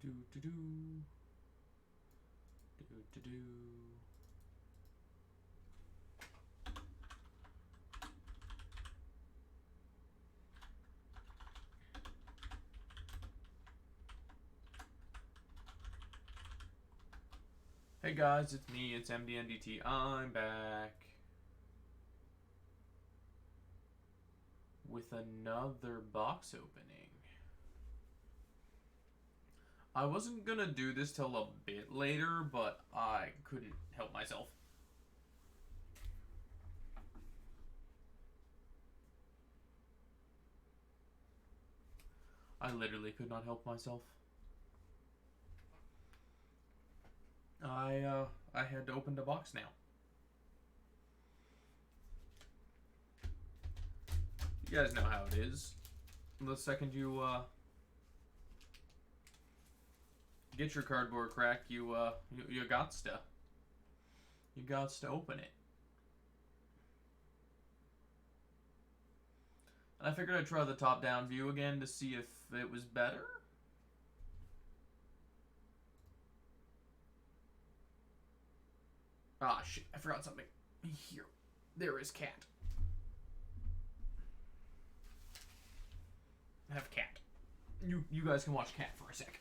Do do do. Do do do. Hey guys, it's me, it's Mdndt. I'm back with another box opening. I wasn't gonna do this till a bit later, but I couldn't help myself. I literally could not help myself. I had to open the box now. You guys know how it is. The second you get your cardboard crack, you gots to open it. And I figured I'd try the top-down view again to see if it was better. Ah, shit, I forgot something. Here. There is cat. I have cat. You guys can watch cat for a sec.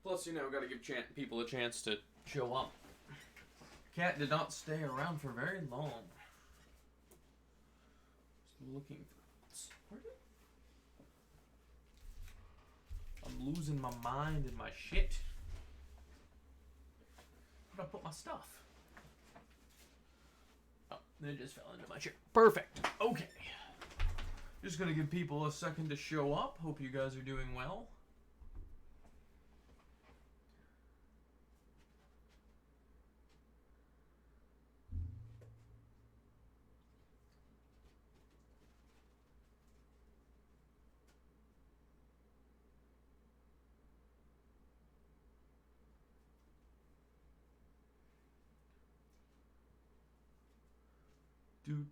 Plus, you know, gotta give people a chance to show up. Cat did not stay around for very long. Just looking for... Where did... I'm losing my mind and my shit. Where'd I put my stuff? Oh, it just fell into my chair. Perfect. Okay. Just gonna give people a second to show up. Hope you guys are doing well.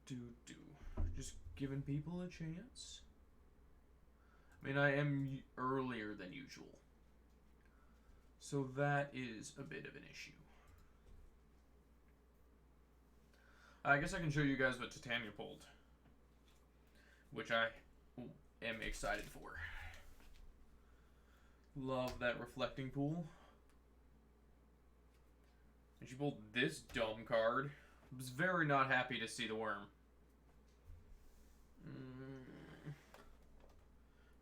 Do. Just giving people a chance. I mean, I am earlier than usual. So that is a bit of an issue. I guess I can show you guys what Titania pulled, which I am excited for. Love that reflecting pool. And she pulled this dumb card. I was very not happy to see the worm.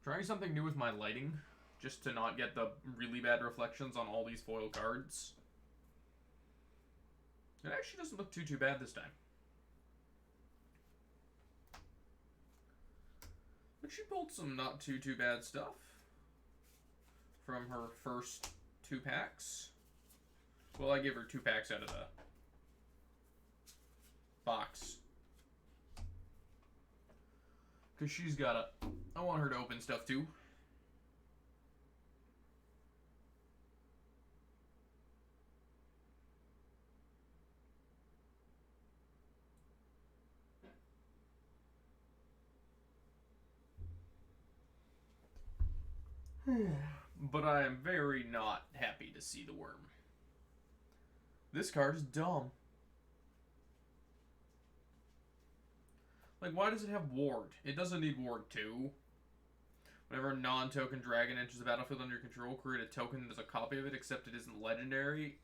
Trying something new with my lighting, just to not get the really bad reflections on all these foil cards. It actually doesn't look too bad this time. But she pulled some not too bad stuff from her first 2 packs. Well, I give her 2 packs out of the box. Because she's got a... I want her to open stuff too. But I am very not happy to see the worm. This card is dumb. Like, why does it have Ward? It doesn't need Ward 2. Whenever a non-token dragon enters the battlefield under your control, create a token that's a copy of it, except it isn't legendary.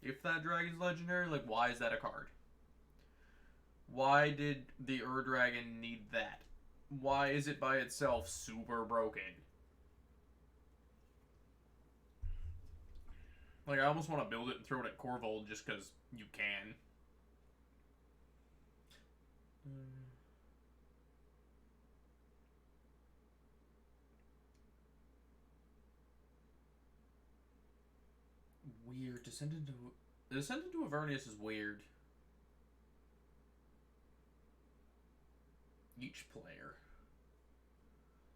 If that dragon's legendary, like, why is that a card? Why did the Dragon need that? Why is it by itself super broken? Like, I almost want to build it and throw it at Corvold just because you can. weird. The Descent into Avernus is weird. Each player.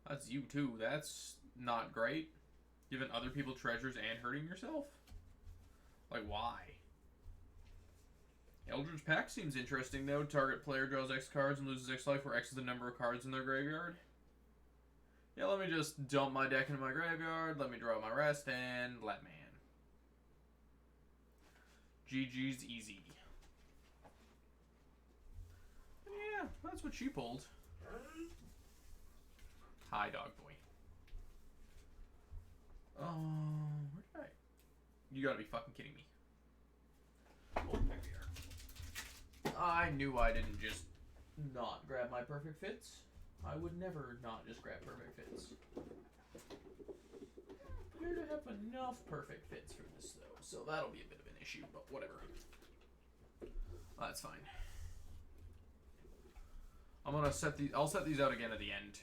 That's you too. That's not great. Giving other people treasures and hurting yourself? Like, why? Eldritch Pact seems interesting, though. Target player draws X cards and loses X life, where X is the number of cards in their graveyard. Yeah, let me just dump my deck into my graveyard. Let me draw my rest, and let man. GG's easy. Yeah, that's what she pulled. Hi, dog boy. Where did I? You gotta be fucking kidding me. Oh, there we are. I knew I didn't just not grab my perfect fits. I would never not just grab perfect fits. Appear to have enough perfect fits for this, though, so that'll be a bit of an issue, but whatever. That's fine. I'm gonna set these. I'll set these out again at the end.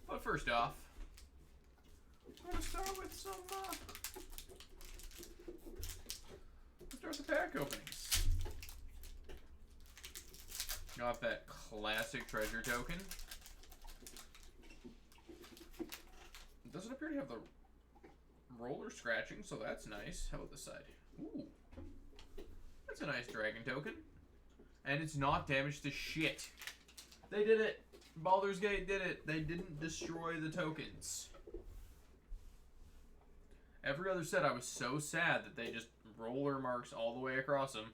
But first off, I'm gonna start with some. Let's start the pack openings. Got that classic treasure token. It doesn't appear to have the roller scratching, so that's nice. How about this side? Ooh, that's a nice dragon token. And it's not damaged to shit. They did it. Baldur's Gate did it. They didn't destroy the tokens. Every other set, I was so sad that they just roller marks all the way across them.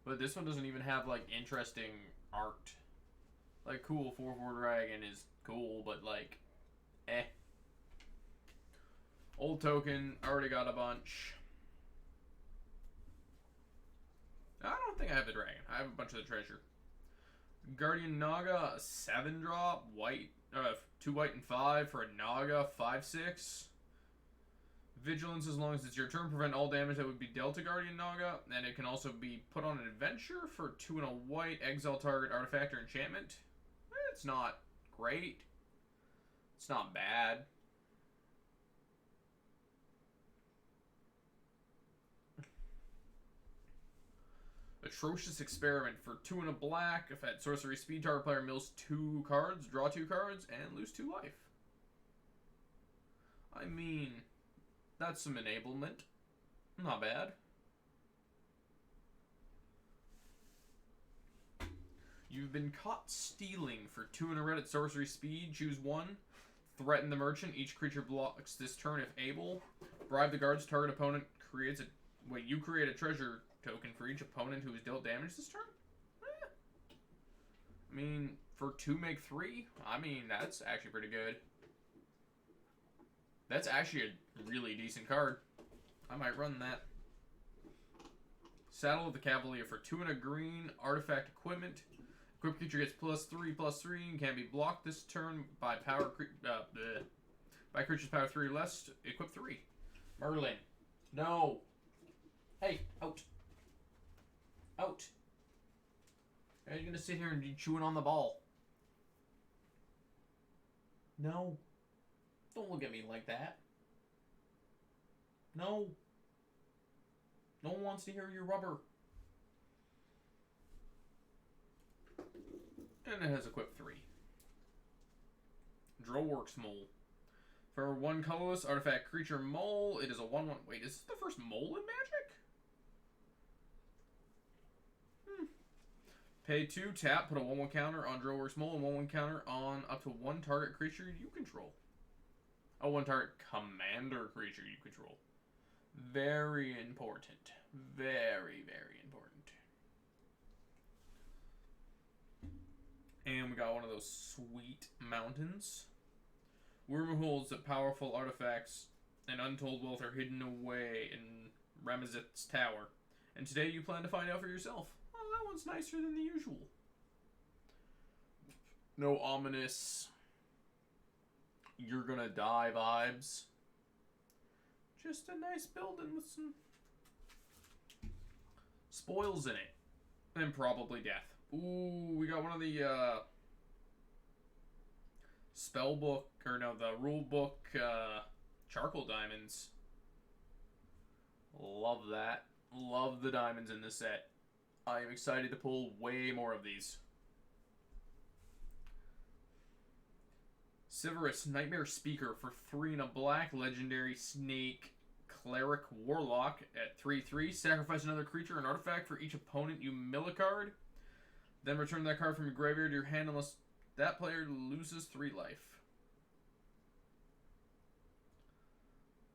But this one doesn't even have, like, interesting art. Like, cool, 4/4 dragon is cool, but, like, eh. Old token, already got a bunch. I don't think I have the dragon. I have a bunch of the treasure. Guardian Naga, a 7-drop, white, 2 white and 5 for a Naga, 5/6. Vigilance, as long as it's your turn, prevent all damage that would be dealt to Guardian Naga, and it can also be put on an adventure for 2 and a white, exile target artifact or enchantment. It's not great. It's not bad. Atrocious Experiment for 2 and a black. If at sorcery speed, target player mills 2 cards, draw 2 cards, and lose 2 life. I mean, that's some enablement. Not bad. You've been caught stealing for 2 and a red at sorcery speed. Choose 1. Threaten the merchant. Each creature blocks this turn if able. Bribe the guards. Target opponent creates a... Wait, you create a treasure token for each opponent who has dealt damage this turn? I mean, for 2 make 3, I mean, that's actually pretty good. That's actually a really decent card. I might run that. Saddle of the Cavalier for 2 and a green, artifact equipment. Equipped creature gets +3/+3 and can be blocked this turn by by creature's power 3 or less. Equip 3. Merlin. No. Hey, out. Out. Are you gonna sit here and be chewing on the ball? No. Don't look at me like that. No. No one wants to hear your rubber. And it has equip 3. Drillworks Mole. For 1 colorless artifact creature mole, it is a 1/1. Wait, is this the first mole in Magic? Pay 2, tap, put a 1/1 counter on Drillworks Mole and 1/1 counter on up to 1 target creature you control. Oh, 1 target commander creature you control. Very important. Very, very important. And we got one of those sweet mountains. Worm holds that powerful artifacts and untold wealth are hidden away in Ramazith's tower. And today you plan to find out for yourself. Oh, that one's nicer than the usual. No ominous you're gonna die vibes. Just a nice building with some spoils in it. And probably death. Ooh, we got one of the spell book, or no, the rule book charcoal diamonds. Love that. Love the diamonds in this set. I am excited to pull way more of these. Severus, Nightmare Speaker for 3 and a black. Legendary Snake Cleric Warlock at 3/3. Sacrifice another creature, an artifact for each opponent you mill a card. Then return that card from your graveyard to your hand unless that player loses 3 life.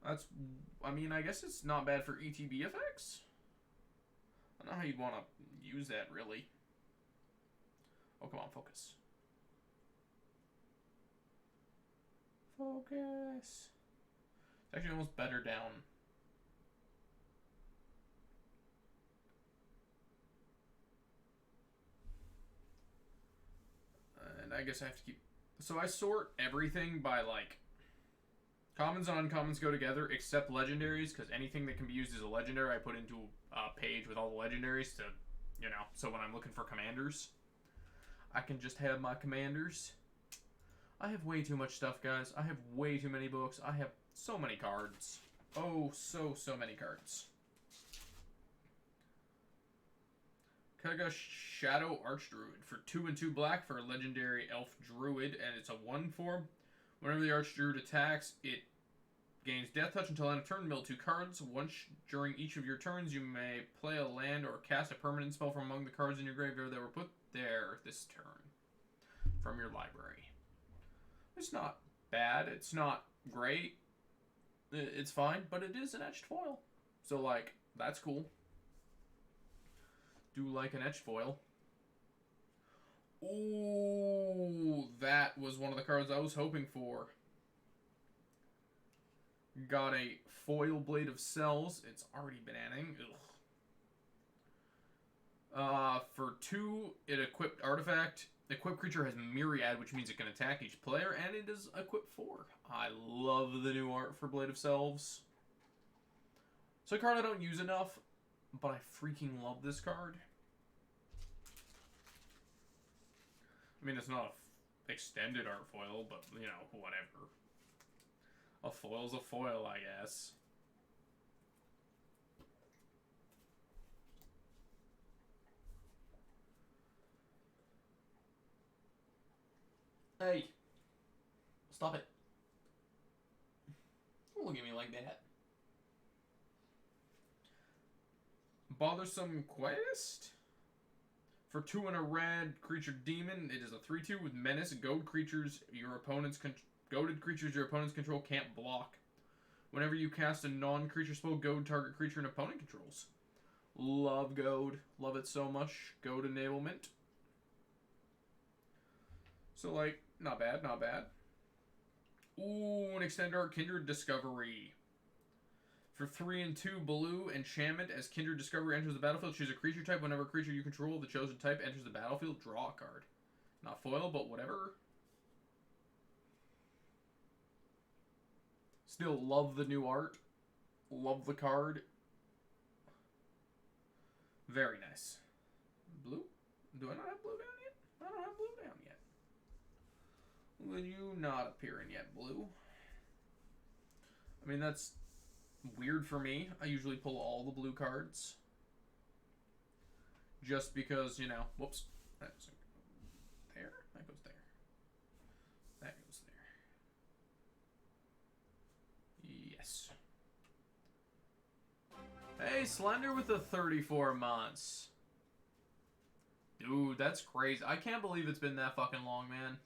That's, I mean, I guess it's not bad for ETB effects. I don't know how you'd want to use that, really. Oh, come on, focus. Focus. It's actually almost better down. And I guess I have to keep... So I sort everything by, like... Commons and uncommons go together, except legendaries, because anything that can be used as a legendary, I put into a page with all the legendaries to, you know, so when I'm looking for commanders, I can just have my commanders. I have way too much stuff, guys. I have way too many books. I have so many cards. Oh, so many cards. Kaga Shadow Archdruid for 2 and 2 black for a legendary elf druid, and it's a 1/4. Whenever the Archdruid attacks, it gains Death Touch until end of turn. Mill 2 cards. Once during each of your turns, you may play a land or cast a permanent spell from among the cards in your graveyard that were put there this turn from your library. It's not bad. It's not great. It's fine, but it is an etched foil. So, like, that's cool. Do like an etched foil. Ooh, that was one of the cards I was hoping for. Got a foil Blade of Cells. It's already bananing. Ugh. For 2, it equipped artifact. Equipped creature has Myriad, which means it can attack each player, and it is equipped 4. I love the new art for Blade of Selves. It's a card I don't use enough, but I freaking love this card. I mean, it's not a extended art foil, but, you know, whatever. A foil's a foil, I guess. Hey. Stop it. Don't look at me like that. Bothersome Quest? For 2 and a red creature demon, it is a 3/2 with menace. Goaded creatures your opponents control can't block. Whenever you cast a non-creature spell, goad target creature an opponent controls. Love goad. Love it so much. Goad enablement. So, like, not bad, not bad. Ooh, an extended art Kindred Discovery. For 3 and 2 blue, enchantment. As Kindred Discovery enters the battlefield, choose a creature type. Whenever a creature you control of the chosen type enters the battlefield, draw a card. Not foil, but whatever. Still love the new art. Love the card. Very nice. Blue? Do I not have blue down yet? I don't have blue down yet. Will you not appearing yet, blue? I mean, that's weird for me. I usually pull all the blue cards. Just because, you know, whoops. That goes there. That goes there. That goes there. Yes. Hey, Slender with the 34 months. Dude, that's crazy. I can't believe it's been that fucking long, man.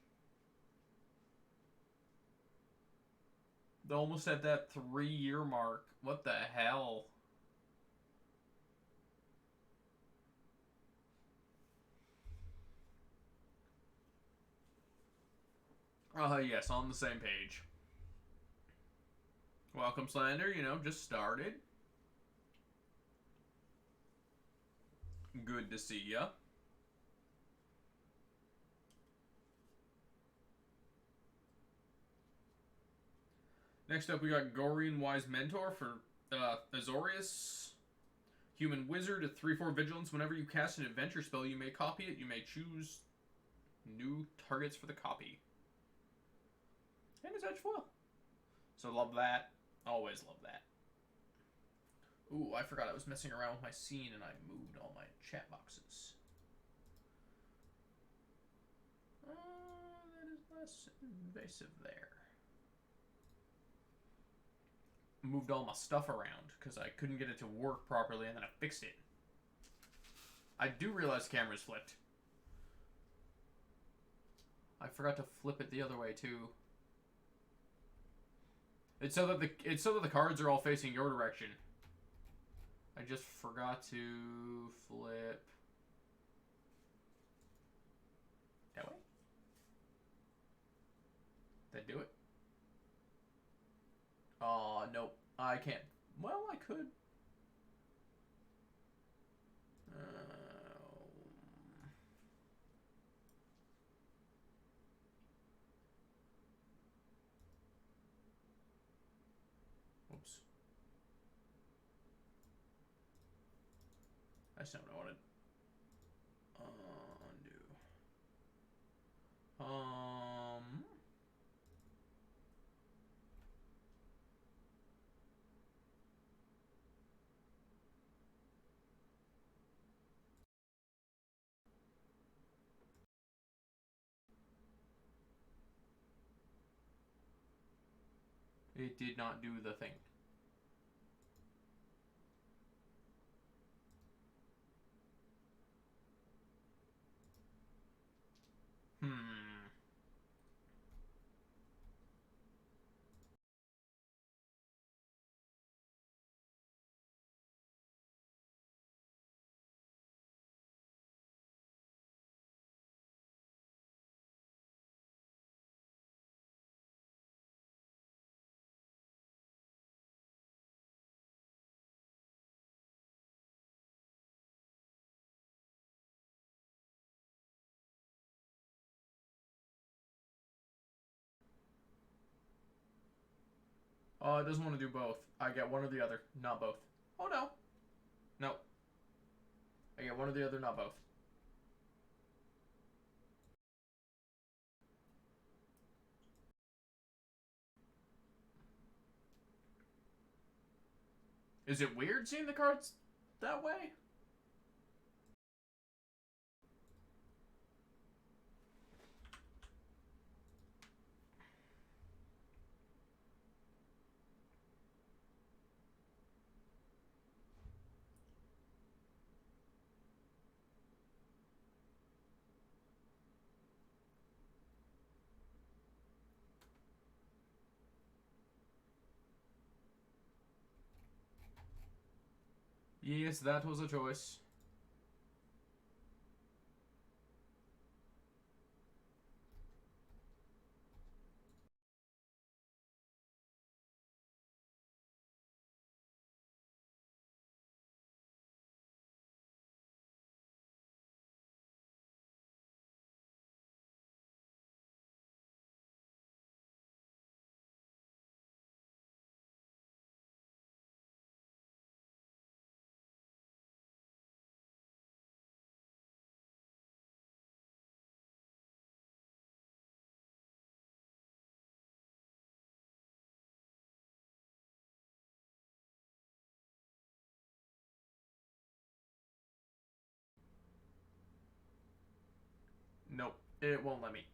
They're almost at that 3-year mark. What the hell? Yes, on the same page. Welcome, Slander. You know, just started. Good to see ya. Next up, we got Gorian Wise Mentor for Azorius. Human Wizard at 3/4 Vigilance. Whenever you cast an adventure spell, you may copy it. You may choose new targets for the copy. And it's edge foil. So love that. Always love that. Ooh, I forgot I was messing around with my scene and I moved all my chat boxes. That is less invasive there. Moved all my stuff around because I couldn't get it to work properly and then I fixed it. I do realize the camera's flipped. I forgot to flip it the other way too. It's so that the cards are all facing your direction. I just forgot to flip that way. Did that do it? Oh, nope. I can't. Well, I could. Oops. That's not what I wanted. Undo. It did not do the thing. Oh, it doesn't want to do both. I get one or the other, not both. Oh, no. No. I get one or the other, not both. Is it weird seeing the cards that way? Yes, that was a choice. Nope, it won't let me.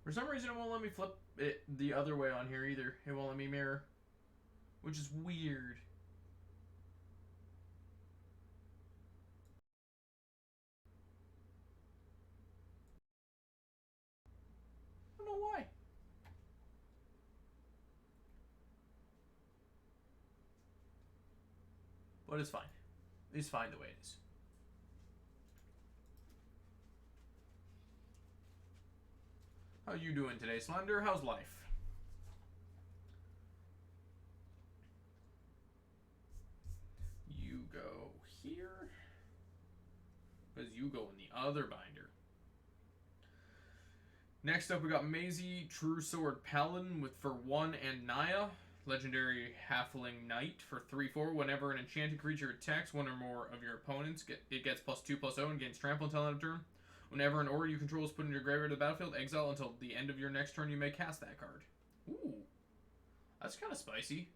For some reason, it won't let me flip it the other way on here either. It won't let me mirror, which is weird. I don't know why. But it's fine. It's fine the way it is. How you doing today, Slender? How's life? You go here. Because you go in the other binder. Next up, we got Maisie, True Sword Paladin with for 1 and Naya. legendary Halfling Knight for 3/4. Whenever an enchanted creature attacks one or more of your opponents, it gets +2/+0 and gains trample until end of turn. Whenever an order you control is put in your graveyard of the battlefield, exile until the end of your next turn. You may cast that card. Ooh, that's kind of spicy.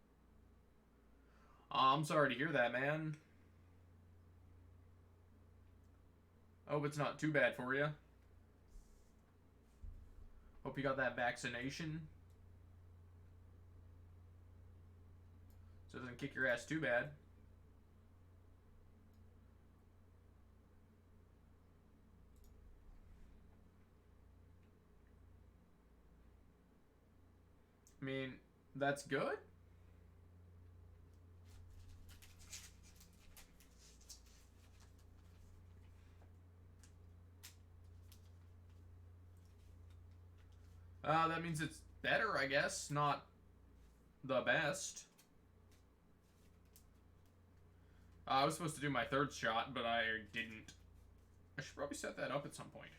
I'm sorry to hear that, man. Hope it's not too bad for you. Hope you got that vaccination, so it doesn't kick your ass too bad. I mean, that's good. That means it's better, I guess. Not the best. I was supposed to do my third shot, but I didn't. I should probably set that up at some point.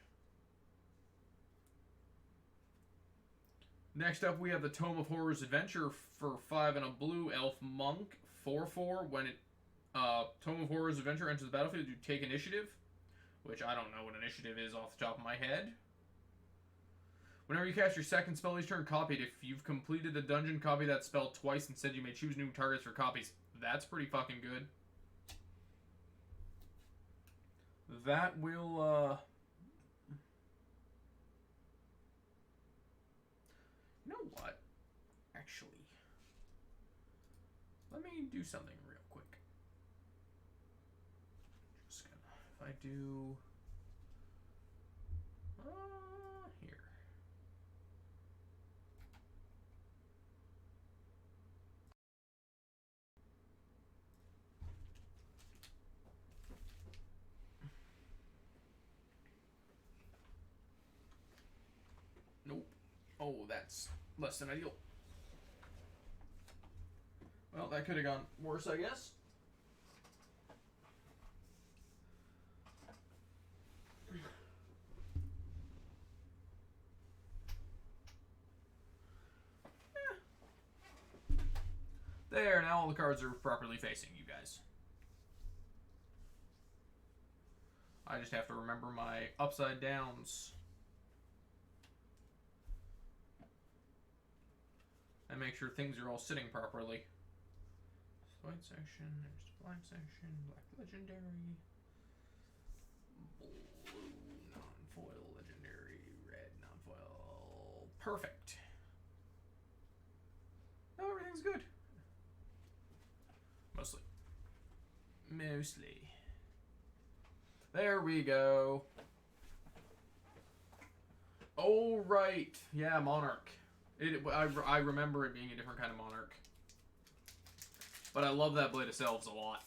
Next up, we have the Tome of Horrors Adventure for 5 and a blue elf monk. 4/4. When it Tome of Horrors Adventure enters the battlefield, you take initiative, which I don't know what initiative is off the top of my head. Whenever you cast your second spell each turn, copy it. If you've completed a dungeon, copy that spell twice. Instead, you may choose new targets for copies. That's pretty fucking good. That will, You know what? Actually, let me do something real quick. Just gonna, if I do, here. Nope. Oh, that's less than ideal. Well, that could have gone worse, I guess. There, now all the cards are properly facing you guys. I just have to remember my upside downs. And make sure things are all sitting properly. White section, there's the black section, black legendary, blue non-foil legendary, red non-foil. Perfect. Oh, everything's good. Mostly. There we go. Oh, right. Yeah, Monarch. I remember it being a different kind of Monarch. But I love that Blade of Selves a lot.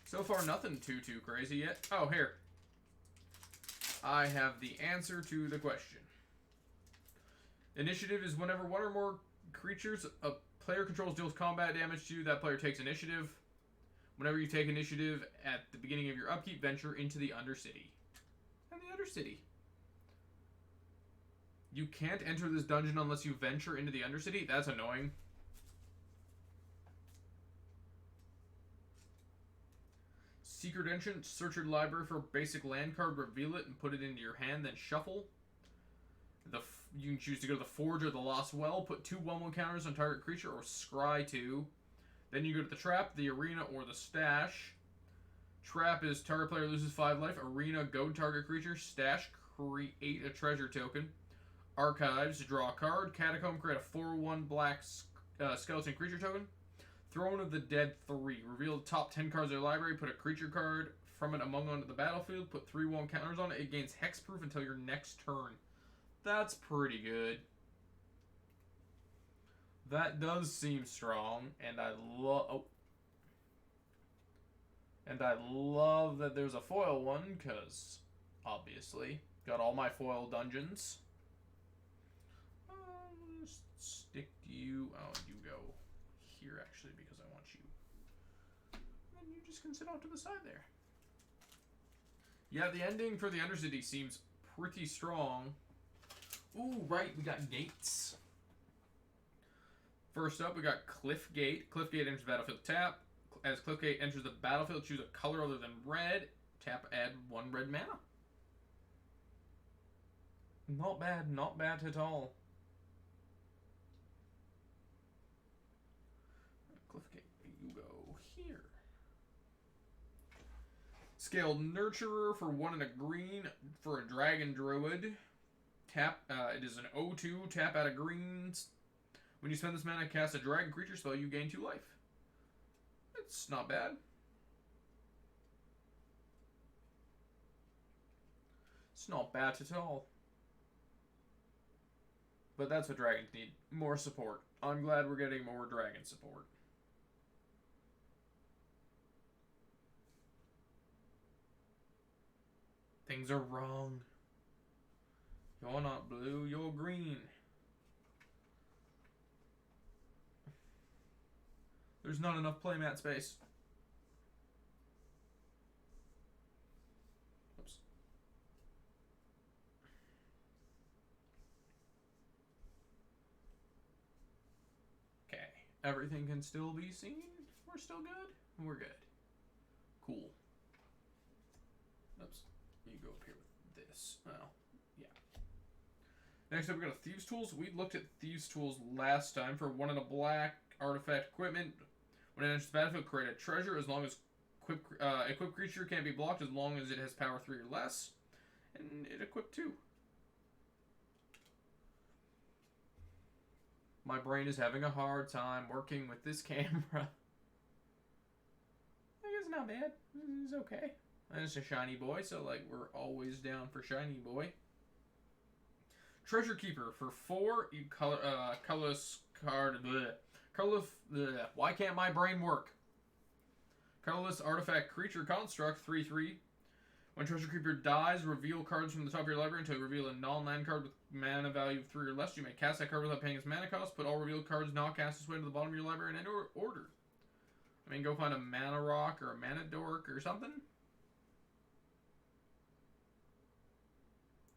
So far, nothing too crazy yet. Oh, here. I have the answer to the question. Initiative is whenever one or more creatures a player controls deals combat damage to you, that player takes initiative. Whenever you take initiative at the beginning of your upkeep, venture into the Undercity. And the Undercity. You can't enter this dungeon unless you venture into the Undercity? That's annoying. Secret entrance, search your library for a basic land card, reveal it, and put it into your hand, then shuffle. You can choose to go to the Forge or the Lost Well, put 2 1/1 counters on target creature, or scry 2. Then you go to the Trap, the Arena, or the Stash. Trap is target player loses 5 life. Arena, go target creature. Stash, create a treasure token. Archives, draw a card. Catacomb, create a 4/1 black skeleton creature token. Throne of the Dead 3. Reveal the top 10 cards of your library. Put a creature card from it among onto the battlefield. Put 3 1 counters on it. It gains hexproof until your next turn. That's pretty good. That does seem strong, and I love that there's a foil one, because obviously got all my foil dungeons. Just stick you. Oh, you go here actually because I want you. And you just can sit off to the side there. Yeah, the ending for the Undercity seems pretty strong. Ooh, right, we got gates. First up, we got Cliffgate. Cliffgate enters the battlefield, tap. As Cliffgate enters the battlefield, choose a color other than red. Tap, add 1 red mana. Not bad at all. Cliffgate, you go here. Scaled Nurturer for 1 and a green for a Dragon Druid. Tap, it is an 0/2, tap out of greens. When you spend this mana, cast a dragon creature spell, you gain 2 life. It's not bad. It's not bad at all. But that's what dragons need. More support. I'm glad we're getting more dragon support. Things are wrong. You're not blue, you're green. There's not enough playmat space. Oops. Okay. Everything can still be seen. We're still good. We're good. Cool. Oops. You go up here with this. Well, yeah. Next up, we got a Thieves' Tools. We looked at Thieves' Tools last time for 1 and a black artifact equipment. When it enters the battlefield, create a treasure as long as equipped creature can't be blocked as long as it has power 3 or less. And it equipped 2. My brain is having a hard time working with this camera. I guess not bad. It's okay. And it's a shiny boy, so like we're always down for shiny boy. Treasure Keeper for 4. You colorless card. Bleh. Why can't my brain work? Colorless artifact creature construct 3/3. When Treasure Keeper dies, reveal cards from the top of your library until you reveal a non-land card with mana value of 3 or less. You may cast that card without paying its mana cost. Put all revealed cards not cast this way to the bottom of your library in any order. I mean, go find a mana rock or a mana dork or something.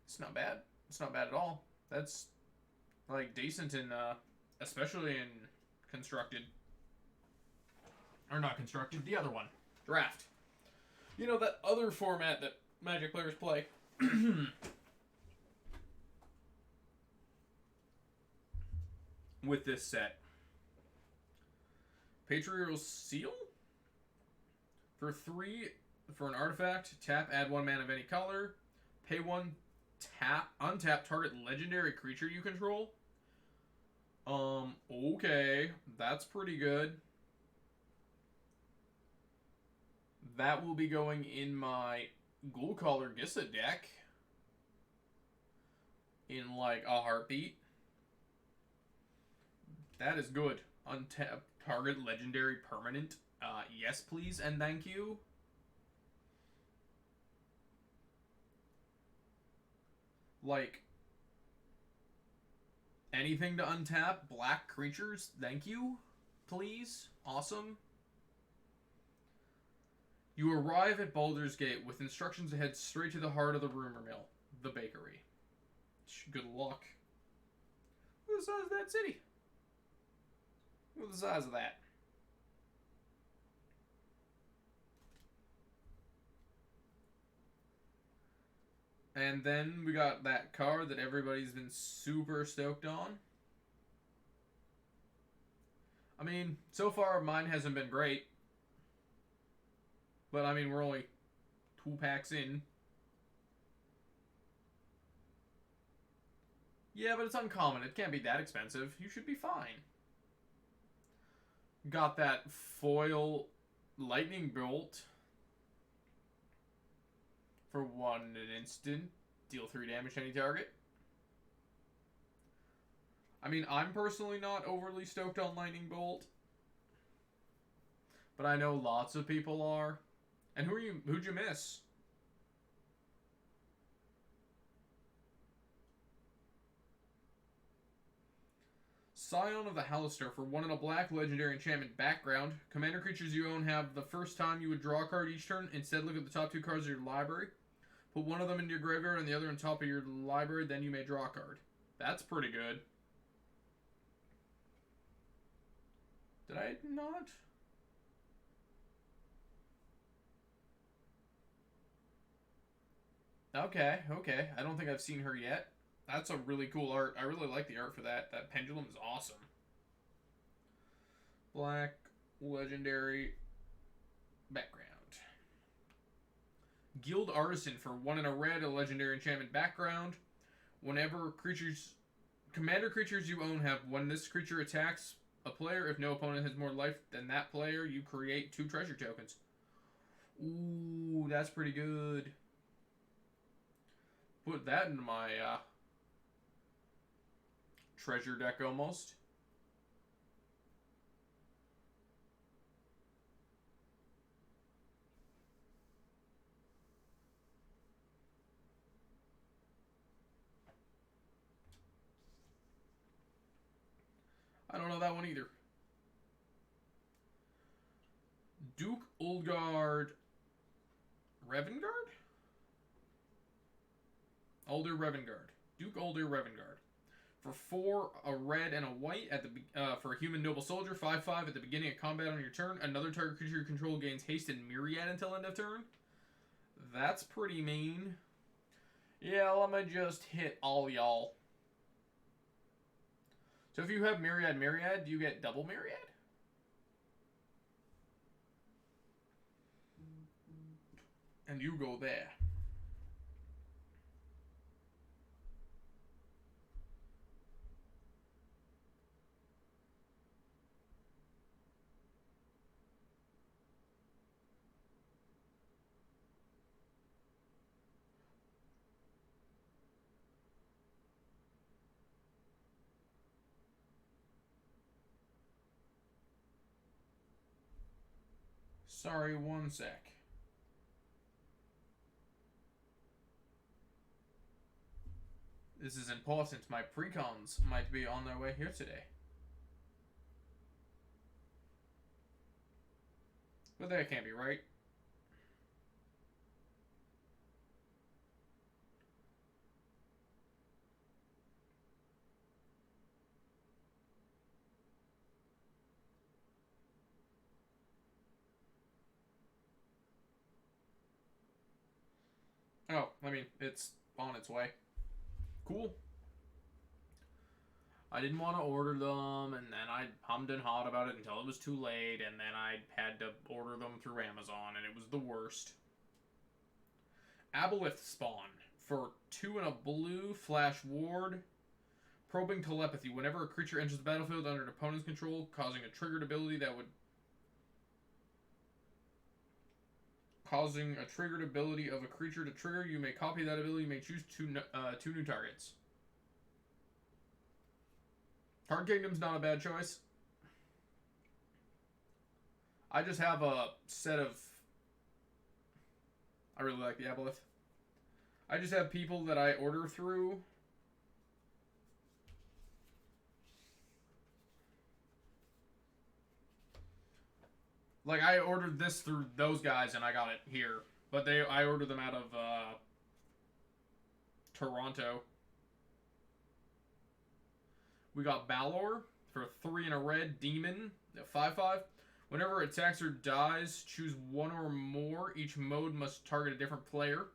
It's not bad. It's not bad at all. That's like decent in, especially in Constructed. Or not Constructed, the other one. Draft. You know, that other format that Magic players play. With this set. Patriarchal Seal? For 3, for an artifact, tap, add 1 mana of any color. Pay 1, tap, untap target legendary creature you control. Okay. That's pretty good. That will be going in my Ghoulcaller Gissa deck. In like a heartbeat. That is good. Untap target legendary permanent. Yes please and thank you. Like, anything to untap black creatures, thank you, please, awesome. You arrive at Baulder's Gate with instructions to head straight to the heart of the rumor mill, the bakery. Good luck. What the size of that city? What's the size of that? And then we got that card that everybody's been super stoked on. I mean, so far mine hasn't been great. But I mean, we're only 2 packs in. Yeah, but it's uncommon. It can't be that expensive. You should be fine. Got that foil lightning bolt. For 1 an instant. Deal 3 damage to any target. I mean, I'm personally not overly stoked on lightning bolt. But I know lots of people are. And who'd you miss? Scion of the Halaster for 1 and a black legendary enchantment background. Commander creatures you own have the first time you would draw a card each turn. Instead, look at the top 2 cards of your library. Put one of them in your graveyard and the other on top of your library, then you may draw a card. That's pretty good. Did I not? Okay, okay. I don't think I've seen her yet. That's a really cool art. I really like the art for that. That pendulum is awesome. Black, legendary, background. Guild Artisan for 1 and a red, a legendary enchantment background. Whenever commander creatures you own have, when this creature attacks a player, if no opponent has more life than that player, you create 2 treasure tokens. Ooh, that's pretty good. Put that into my treasure deck almost. I don't know that one either. Duke Uldgard Revengard? Ulder Revengard. Duke Ulder Revengard. For 4, a red and a white at the for a human noble soldier, 5/5 at the beginning of combat on your turn. Another target creature you control gains haste and myriad until end of turn. That's pretty mean. Yeah, let me just hit all y'all. So if you have myriad, do you get double myriad? And you go there. Sorry, one sec. This is important. My precons might be on their way here today. But that can't be right. Oh, I mean, it's on its way. Cool. I didn't want to order them, and then I hummed and hawed about it until it was too late, and then I had to order them through Amazon, and it was the worst. Aboleth Spawn. For 2 and a blue, flash ward. Probing Telepathy. Whenever a creature enters the battlefield under an opponent's control, causing a triggered ability that would... Causing a triggered ability of a creature to trigger, you may copy that ability. You may choose 2 new targets. Card Kingdom's not a bad choice. I just have a set of... I really like the Aboleth. I just have people that I order through. Like, I ordered this through those guys, and I got it here. But I ordered them out of Toronto. We got Baulder for 3 and a red, Demon, 5/5. Whenever it attacks or dies, choose 1 or more. Each mode must target a different player.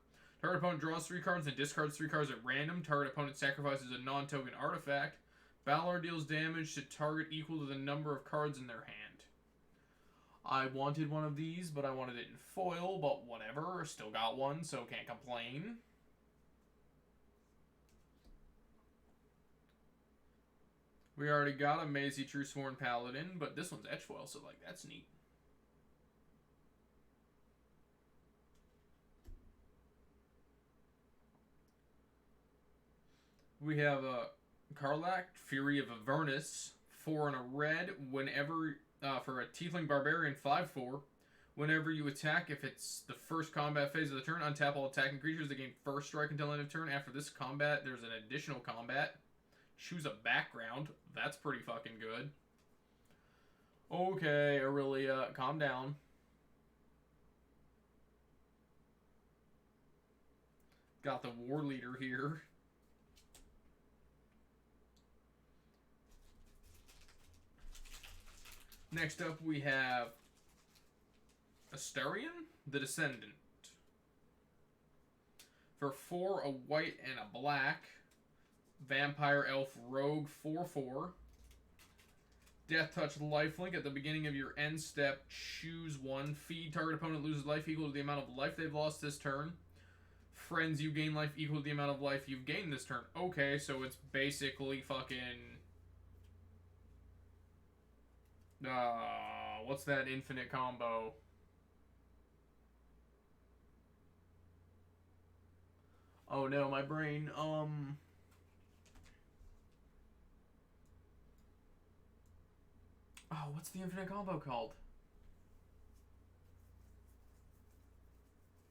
Target opponent draws 3 cards and discards 3 cards at random. Target opponent sacrifices a non-token artifact. Baulder deals damage to target equal to the number of cards in their hand. I wanted one of these, but I wanted it in foil, but whatever. Still got one, so can't complain. We already got a Maisie Truesworn Paladin, but this one's etch foil, so like that's neat. We have a Karlach, Fury of Avernus, 4 and a red. Whenever for a Tiefling Barbarian, 5/4. Whenever you attack, if it's the first combat phase of the turn, untap all attacking creatures that gain first strike until end of turn. After this combat, there's an additional combat. Choose a background. That's pretty fucking good. Okay, Aurelia, calm down. Got the war leader here. Next up, we have Astarion, the Descendant. For 4, a white and a black. Vampire Elf Rogue 4/4. Death Touch lifelink. At the beginning of your end step, choose one. Feed. Target opponent loses life equal to the amount of life they've lost this turn. Friends, you gain life equal to the amount of life you've gained this turn. Okay, so it's basically fucking... what's that infinite combo? Oh no, my brain. Oh, what's the infinite combo called?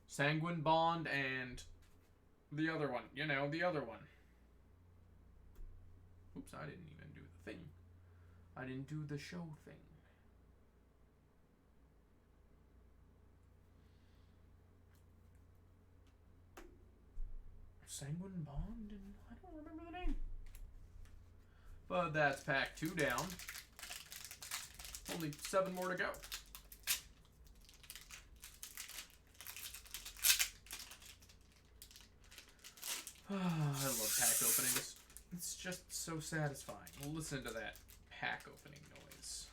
Sanguine Bond and the other one. You know, the other one. Oops, I didn't even do the thing. I didn't do the show thing. Sanguine Bond, and I don't remember the name. But that's pack 2 down. Only 7 more to go. I love pack openings. It's just so satisfying. Listen to that pack opening noise.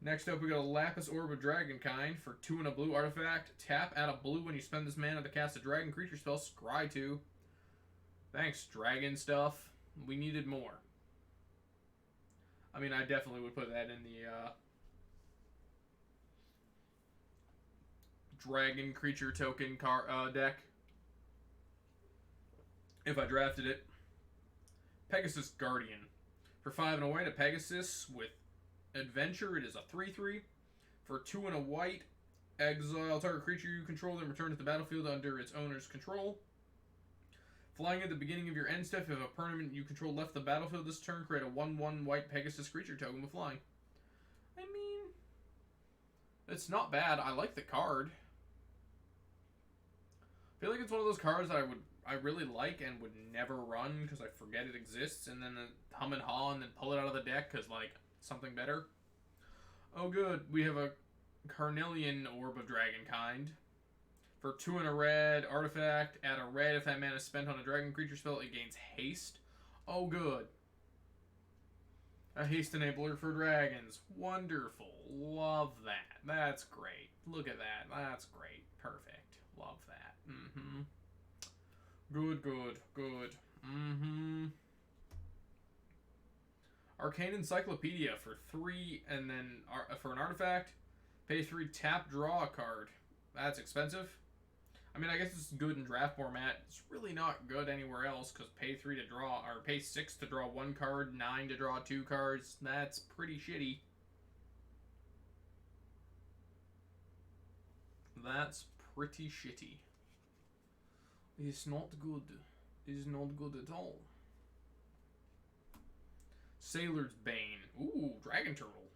Next up, we got a Lapis Orb of Dragonkind for 2 and a blue artifact. Tap, add a blue when you spend this mana to cast a dragon creature spell. Scry 2. Thanks, dragon stuff. We needed more. I mean, I definitely would put that in the dragon creature token deck if I drafted it. Pegasus Guardian. For 5 and a white, a Pegasus with Adventure. It is a 3/3. For 2 and a white, exile target creature you control, then return to the battlefield under its owner's control. Flying at the beginning of your end step, if a permanent you control left the battlefield this turn, create a 1/1 white Pegasus creature token with flying. I mean, it's not bad. I like the card. I feel like it's one of those cards that I really like and would never run because I forget it exists, and then hum and haw and then pull it out of the deck because, like, something better. Oh, good. We have a Carnelian Orb of Dragonkind. For 2 and a red artifact, add a red. If that mana is spent on a dragon creature spell, it gains haste. Oh, good. A haste enabler for dragons. Wonderful. Love that. That's great. Look at that. That's great. Perfect. Love that. Mm-hmm. Good, good, good. Mm-hmm. Arcane Encyclopedia for 3, and then for an artifact, pay 3, tap, draw a card. That's expensive. I mean, I guess it's good in draft format. It's really not good anywhere else, because pay 3 to draw, or pay 6 to draw 1 card, 9 to draw 2 cards. That's pretty shitty. That's pretty shitty. It's not good. It's not good at all. Sailor's Bane. Ooh, Dragon Turtle.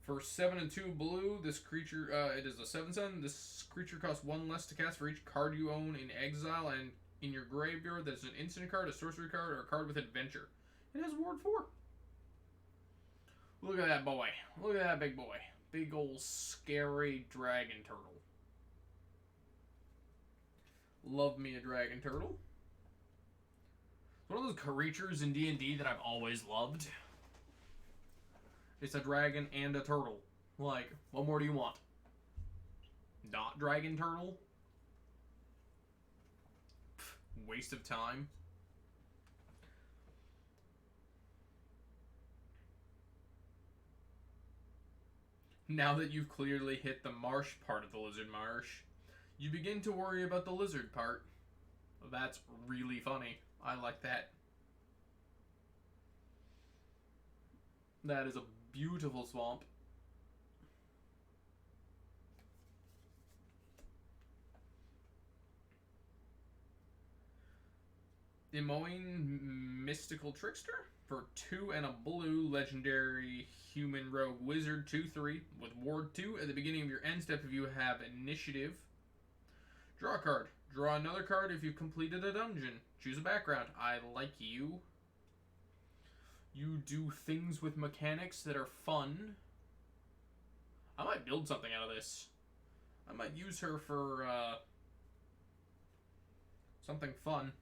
For 7 and 2 blue, this creature, it is a 7/7. This creature costs 1 less to cast for each card you own in exile and in your graveyard. That's an instant card, a sorcery card, or a card with adventure. It has Ward 4. Look at that boy. Look at that big boy. Big old scary Dragon Turtle. Love me a Dragon Turtle. One of those creatures in D&D that I've always loved. It's a dragon and a turtle. Like, what more do you want? Not Dragon Turtle? Pff, waste of time. Now that you've clearly hit the marsh part of the lizard marsh, you begin to worry about the lizard part. That's really funny. I like that. That is a beautiful swamp. Mystical Trickster. For 2 and a blue, legendary human rogue wizard 2/3 with ward 2. At the beginning of your end step, if you have initiative, draw a card. Draw another card if you've completed a dungeon. Choose a background. I like you. You do things with mechanics that are fun. I might build something out of this. I might use her for something fun.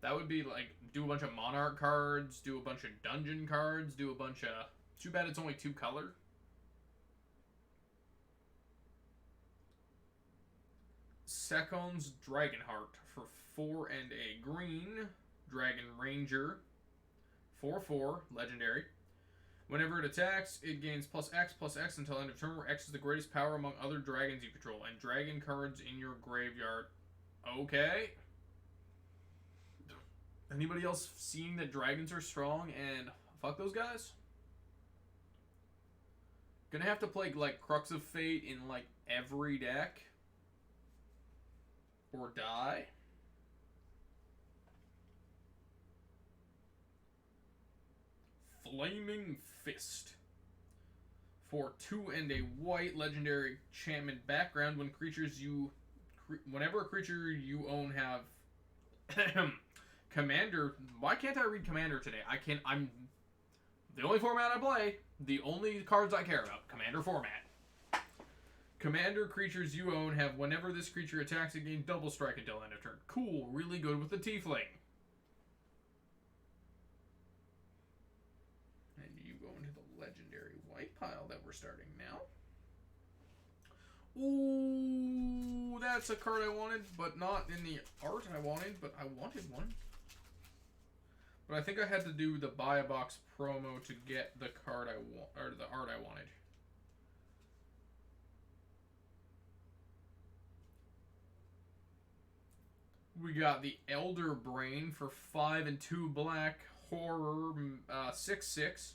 That would be like, do a bunch of Monarch cards, do a bunch of Dungeon cards, do a bunch of... Too bad it's only 2 color. Sekon's Dragonheart for 4 and a green. Dragon Ranger. 4/4, legendary. Whenever it attacks, it gains +X until end of turn, where X is the greatest power among other dragons you control, and dragon cards in your graveyard. Okay. Anybody else seeing that dragons are strong and fuck those guys? Gonna have to play like Crux of Fate in like every deck. Or die. Flaming Fist. For 2 and a white, legendary enchantment background. Whenever a creature you own have Commander. Why can't I read Commander today? I'm the only format I play. The only cards I care about. Commander format. Commander creatures you own have, whenever this creature attacks, it gains double strike until end of turn. Cool. Really good with the Tiefling. And you go into the legendary white pile that we're starting now. Ooh, that's a card I wanted, but not in the art I wanted, but I wanted one. But I think I had to do the buy a box promo to get the card I want, or the art I wanted. We got the Elder Brain for 5 and 2 black, horror, 6/6.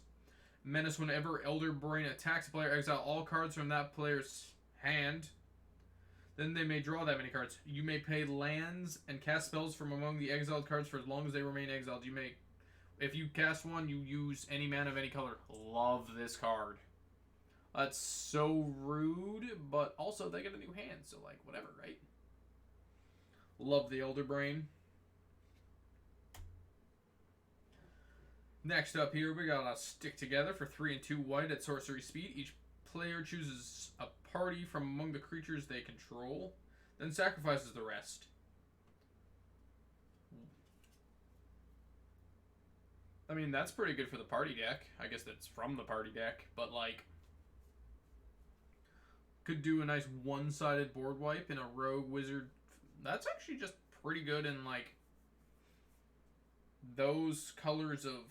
Menace whenever Elder Brain attacks a player, exile all cards from that player's hand. Then they may draw that many cards. You may pay lands and cast spells from among the exiled cards for as long as they remain exiled. You may, if you cast one, you use any mana of any color. Love this card. That's so rude, but also they get a new hand, so like whatever, right? Love the Elder Brain. Next up here, we got a Stick Together for 3 and 2 white at sorcery speed. Each player chooses a party from among the creatures they control, then sacrifices the rest. I mean, that's pretty good for the party deck. I guess that's from the party deck, but like, could do a nice one-sided board wipe in a rogue wizard. That's actually just pretty good in like those colors of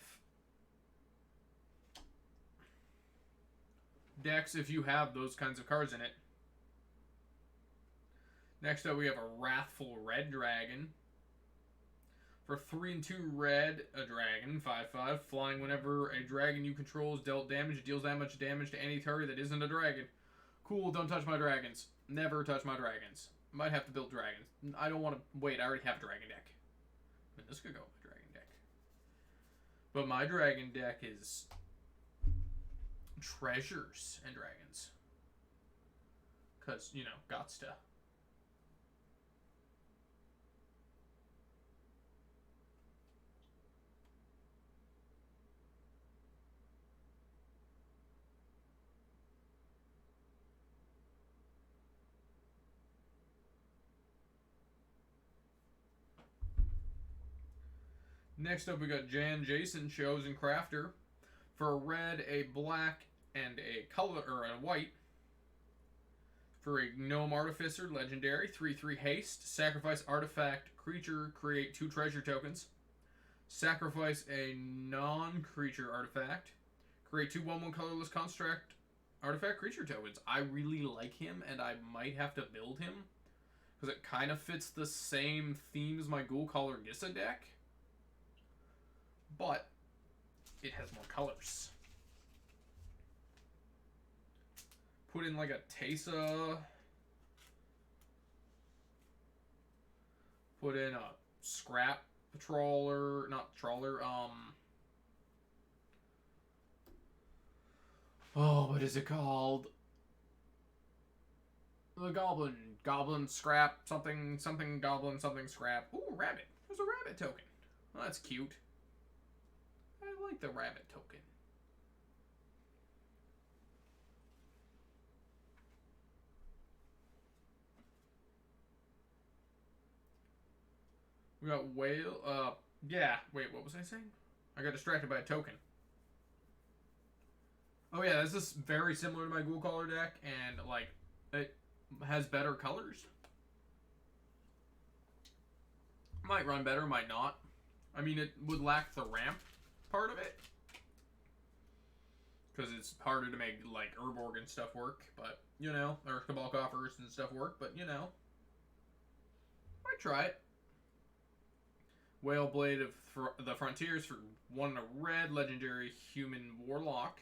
decks if you have those kinds of cards in it. Next up, we have a Wrathful Red Dragon. For 3 and 2 red, a dragon, 5/5, flying whenever a dragon you control is dealt damage, it deals that much damage to any target that isn't a dragon. Cool, don't touch my dragons. Never touch my dragons. Might have to build dragons. I don't want to... Wait, I already have a dragon deck. I mean, this could go with my dragon deck. But my dragon deck is treasures and dragons. Because, you know, gots to. Next up, we got Jan Jason, Chosen Crafter. For a red, a black, and a color or a white. For a Gnome Artificer, legendary, 3/3 haste. Sacrifice artifact creature, create 2 treasure tokens. Sacrifice a non-creature artifact. Create 2 1/1 colorless construct artifact creature tokens. I really like him, and I might have to build him. Because it kind of fits the same theme as my Ghoul Caller Gissa deck. But it has more colors. Put in like a Teysa. Put in a Scrap Trawler, not trawler, oh, what is it called? The goblin. Goblin scrap, something, something goblin, something scrap. Ooh, rabbit. There's a rabbit token. Well, that's cute. I like the rabbit token. We got whale, yeah, wait, what was I saying? I got distracted by a token. Oh yeah, this is very similar to my Ghoul Caller deck, and, like, it has better colors. Might run better, might not. I mean, it would lack the ramp part of it. Because it's harder to make, like, Urborg and stuff work, but, you know, or Cabal Coffers and stuff work, but, you know. Might try it. Whale Blade of the Frontiers for 1 and a red, legendary human warlock.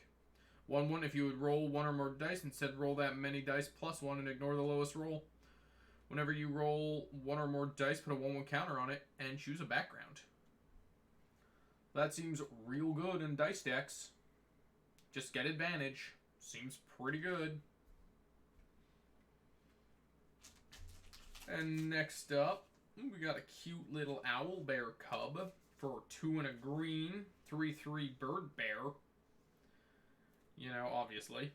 1/1, if you would roll 1 or more dice, instead roll that many dice plus 1 and ignore the lowest roll. Whenever you roll 1 or more dice, put a 1/1 counter on it and choose a background. That seems real good in dice decks. Just get advantage. Seems pretty good. And next up, we got a cute little owl bear cub for 2 and a green, 3/3 bird bear. You know, obviously.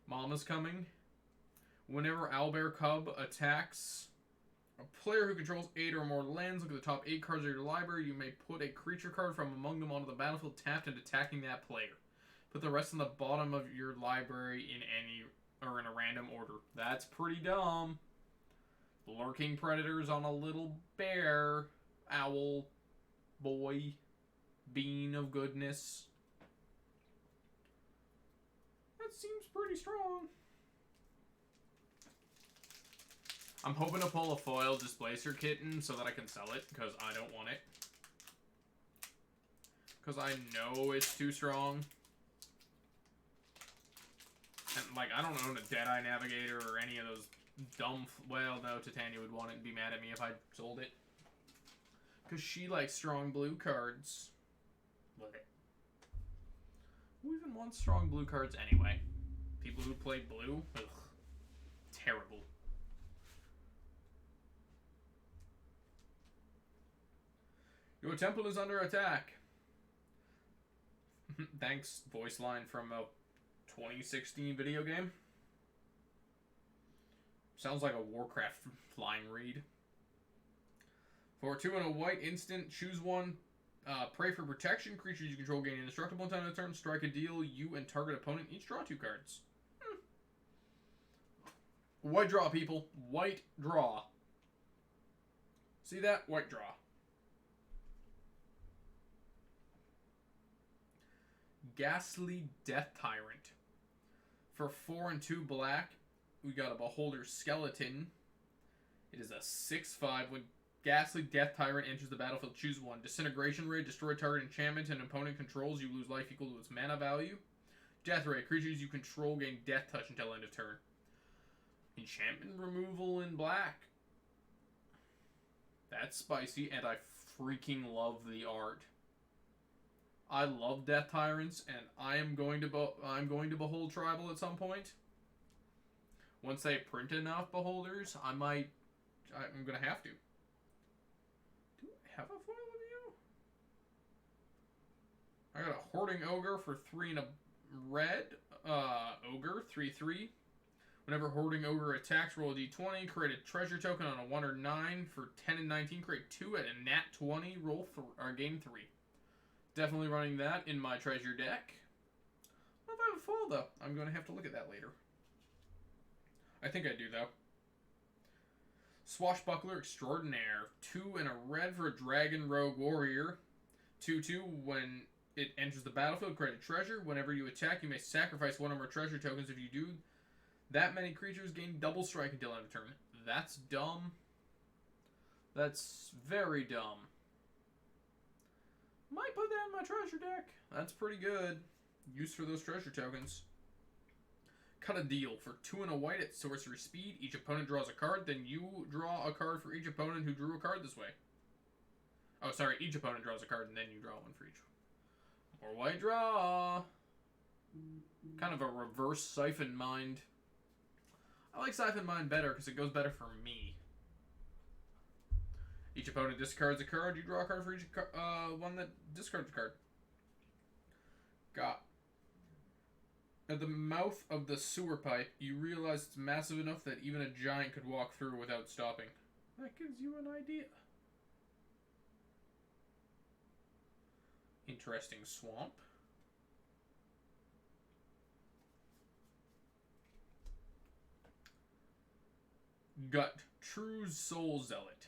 Mama's coming. Whenever owlbear cub attacks a player who controls 8 or more lands, look at the top 8 cards of your library. You may put a creature card from among them onto the battlefield tapped and attacking that player. Put the rest on the bottom of your library in any or in a random order. That's pretty dumb. Lurking predators on a little bear, owl, boy, bean of goodness. That seems pretty strong. I'm hoping to pull a foil Displacer Kitten so that I can sell it, because I don't want it. Because I know it's too strong. And, like, I don't own a Deadeye Navigator or any of those dumb... Well, no, Titania would want it and be mad at me if I sold it. Because she likes strong blue cards. Look it. Who even wants strong blue cards anyway? People who play blue? Ugh. Terrible. Your temple is under attack. Thanks, voice line from a 2016 video game. Sounds like a Warcraft flying read. For 2 and a white instant, choose one. Pray for protection. Creatures you control gain indestructible until end of turn. Strike a deal. You and target opponent each draw 2 cards. White draw, people. White draw. See that? White draw. Ghastly Death Tyrant. For 4 and 2 black, we got a Beholder Skeleton. It is a 6/5. When Ghastly Death Tyrant enters the battlefield, choose one. Disintegration Ray. Destroy target enchantment and opponent controls. You lose life equal to its mana value. Death Ray. Creatures you control gain Death Touch until end of turn. Enchantment removal in black. That's spicy, and I freaking love the art. I love Death Tyrants, and I'm going to behold Tribal at some point. Once they print enough Beholders, I'm gonna have to. Do I have a foil of you? I got a Hoarding Ogre for 3 and a red. Ogre, 3/3. Whenever Hoarding Ogre attacks, roll a d20. Create a treasure token on a 1 or 9 for 10 and 19. Create 2 at a nat 20. Roll gain 3. Definitely running that in my treasure deck. I don't know if I have a foil, though. I'm going to have to look at that later. I think I do, though. Swashbuckler Extraordinaire. 2 and a red for a Dragon Rogue Warrior. 2/2. When it enters the battlefield, create a treasure. Whenever you attack, you may sacrifice 1 or more treasure tokens. If you do, that many creatures gain double strike until end of turn. That's dumb. That's very dumb. Might put that in my treasure deck. That's pretty good. Use for those treasure tokens. Cut a deal. For 2 and a white at sorcery speed, each opponent draws a card. Then you draw a card for each opponent who drew a card this way. Oh, sorry. Each opponent draws a card, and then you draw one for each. More white draw. Kind of a reverse Siphon Mind. I like Siphon Mind better because it goes better for me. Each opponent discards a card. You draw a card for each one that discards a card. Got. At the mouth of the sewer pipe, you realize it's massive enough that even a giant could walk through without stopping. That gives you an idea. Interesting swamp. Got True Soul Zealot.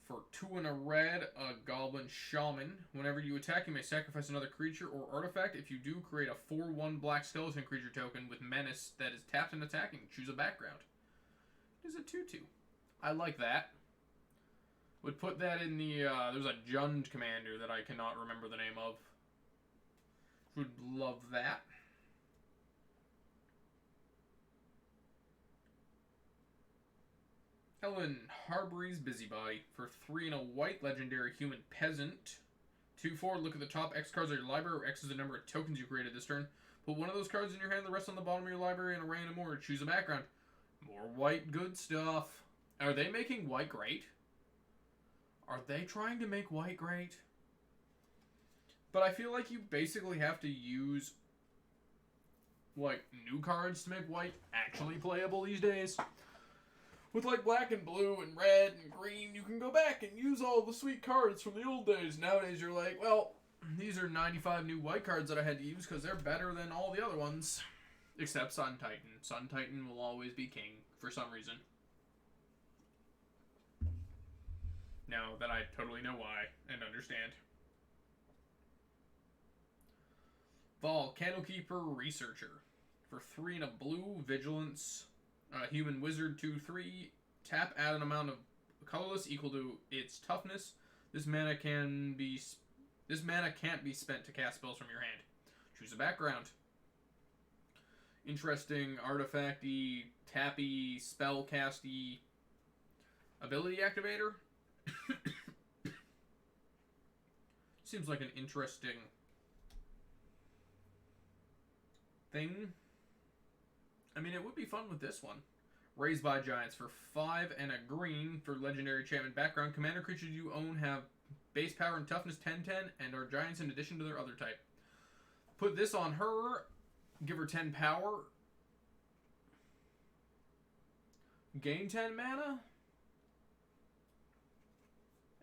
For 2 and a red, a Goblin Shaman. Whenever you attack, you may sacrifice another creature or artifact. If you do, create a 4/1 black skeleton creature token with menace that is tapped and attacking. Choose a background. It is a 2/2. I like that. Would put that in the, there's a Jund commander that I cannot remember the name of. Would love that. Ellen Harbury's Busybody. For 3 and a white, legendary human peasant. 2/4, look at the top X cards of your library, where X is the number of tokens you created this turn. Put one of those cards in your hand, the rest on the bottom of your library in a random order. Choose a background. More white good stuff. Are they making white great? Are they trying to make white great? But I feel like you basically have to use, like, new cards to make white actually playable these days. With, like, black and blue and red and green, you can go back and use all the sweet cards from the old days. Nowadays, you're like, well, these are 95 new white cards that I had to use because they're better than all the other ones. Except Sun Titan. Sun Titan will always be king for some reason. Now that I totally know why and understand. Vol, Candlekeeper Researcher. For 3 and a blue, Vigilance, Human Wizard 2/3. Tap, add an amount of colorless equal to its toughness. This mana can't be spent to cast spells from your hand. Choose a background. Interesting artifacty, tappy, spellcasty ability activator. Seems like an interesting thing. I mean, it would be fun with this one. Raised by Giants. For 5 and a green for legendary enchantment background. Commander creatures you own have base power and toughness 10/10 and are giants in addition to their other type. Put this on her. Give her 10 power. Gain 10 mana.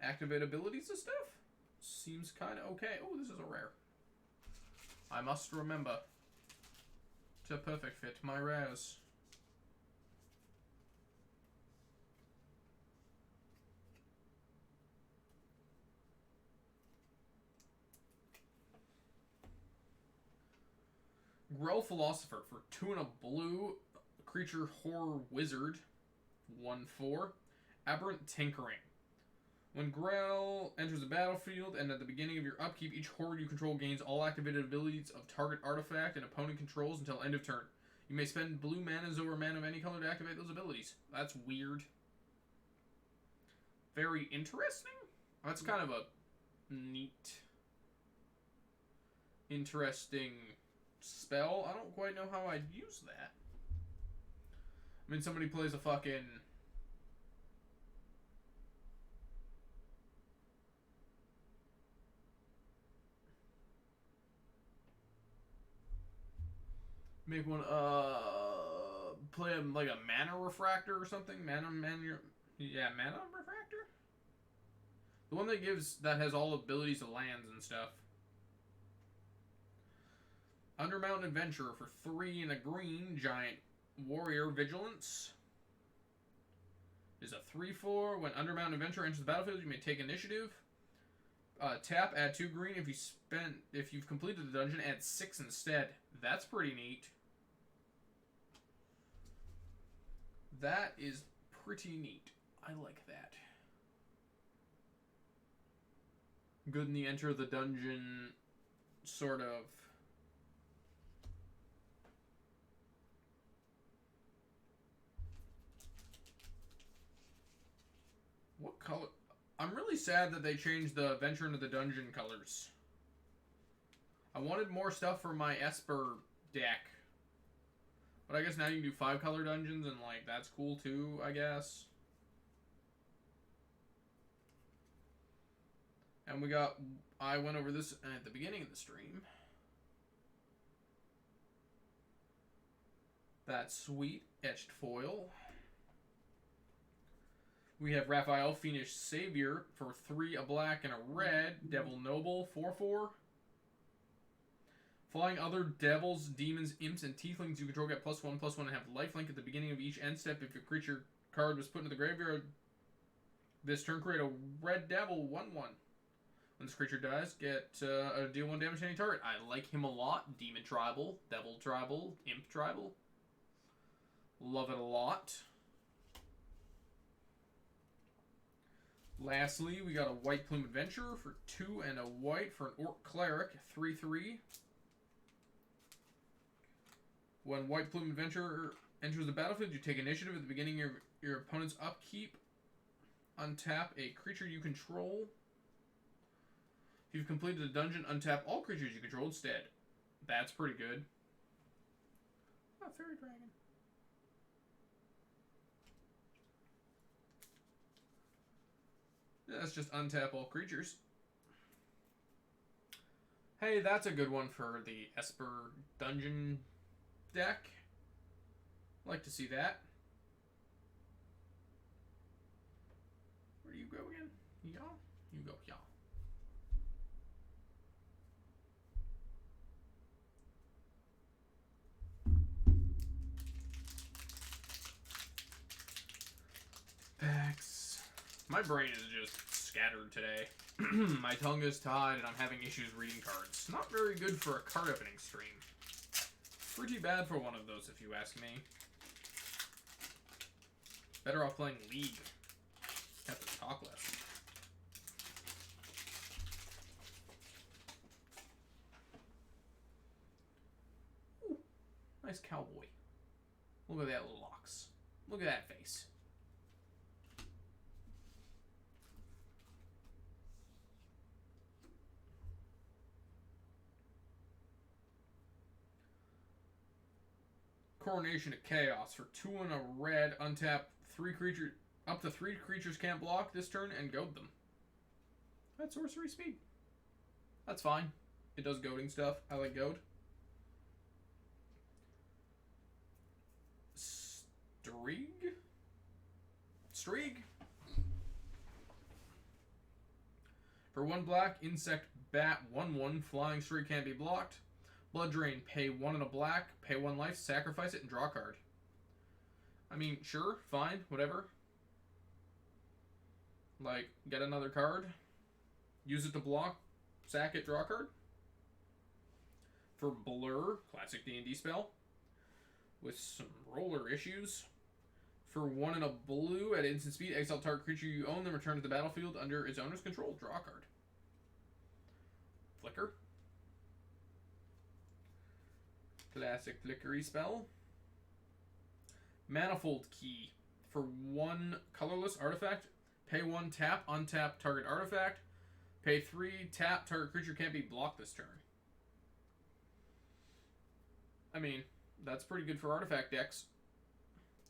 Activate abilities and stuff. Seems kind of okay. Oh, this is a rare. I must remember to perfect fit my rares. Grell Philosopher. For 2 and a blue, creature horror wizard. 1/4. Aberrant Tinkering. When Grell enters the battlefield and at the beginning of your upkeep, each horde you control gains all activated abilities of target artifact and opponent controls until end of turn. You may spend blue manas over mana of any color to activate those abilities. That's weird. Very interesting. That's kind of a neat, interesting spell. I don't quite know how I'd use that. I mean, somebody plays a fucking... Make one, play him like a mana refractor or something? Mana refractor? The one that has all abilities of lands and stuff. Undermountain Adventurer for 3 and a green, giant warrior vigilance. Is a 3/4. When Undermountain Adventurer enters the battlefield, you may take initiative. Tap, add 2 green. If you've completed the dungeon, add 6 instead. That's pretty neat. That is pretty neat. I like that. Good in the enter the dungeon sort of. What color? I'm really sad that they changed the Venture into the Dungeon colors. I wanted more stuff for my Esper deck. But I guess now you can do 5-color dungeons, and, like, that's cool too, I guess. And we got... I went over this at the beginning of the stream. That sweet etched foil. We have Raphael, Fiendish Savior for 3, a black, and a red. Devil Noble, 4/4. Flying other devils, demons, imps, and tieflings you control get +1/+1 and have lifelink at the beginning of each end step. If your creature card was put into the graveyard this turn, create a red devil, 1/1. When this creature dies, deal 1 damage to any target. I like him a lot. Demon Tribal, Devil Tribal, Imp Tribal. Love it a lot. Lastly, we got a White Plume Adventurer for 2 and a white for an Orc Cleric, 3/3. When White Plume Adventurer enters the battlefield, you take initiative at the beginning of your opponent's upkeep. Untap a creature you control. If you've completed a dungeon, untap all creatures you control instead. That's pretty good. Oh, Fairy Dragon. That's just untap all creatures. Hey, that's a good one for the Esper Dungeon deck. Like to see that. Where do you go again? Y'all? You go, y'all. Packs. My brain is just scattered today. My tongue is tied and I'm having issues reading cards. Not very good for a card opening stream. Pretty bad for one of those, if you ask me. Better off playing League. Have to talk less. Ooh, nice cowboy. Look at that little ox. Look at that face. Coronation of Chaos for 2 and a red. Untap 3 creatures. Up to 3 creatures can't block this turn and goad them. That's sorcery speed. That's fine. It does goading stuff. I like goad. Streeg. For 1 black, insect, bat, 1/1. Flying Streeg can't be blocked. Blood Drain, pay 1 and a black, pay 1 life, sacrifice it, and draw a card. I mean, sure, fine, whatever. Like, get another card, use it to block, sack it, draw a card. For Blur, classic D&D spell, with some roller issues. For 1 and a blue, at instant speed, exile target creature you own, then return to the battlefield under its owner's control, draw a card. Flicker. Classic flickery spell. Manifold Key. For 1 colorless artifact, pay 1 tap, untap target artifact. Pay 3 tap, target creature can't be blocked this turn. I mean, that's pretty good for artifact decks.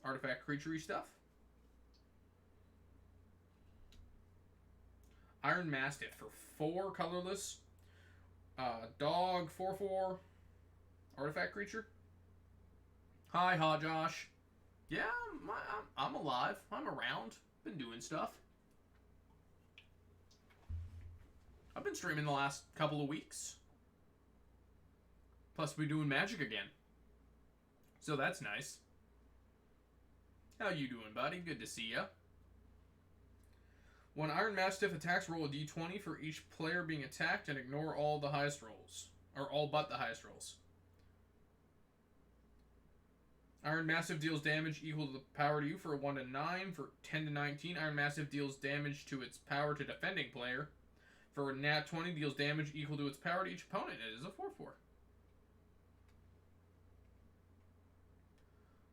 Artifact creature-y stuff. Iron Mastiff for 4 colorless. Dog, 4/4. Artifact creature. Hi, Josh. Yeah, I'm alive. I'm around. Been doing stuff. I've been streaming the last couple of weeks. Plus, we're doing Magic again. So that's nice. How you doing, buddy? Good to see ya. When Iron Mastiff attacks, roll a d20 for each player being attacked and ignore all the highest rolls. Or all but the highest rolls. Iron Mastiff deals damage equal to the power to you for a 1 to 9. For 10 to 19, Iron Mastiff deals damage to its power to defending player. For a nat 20, deals damage equal to its power to each opponent. It is a 4/4.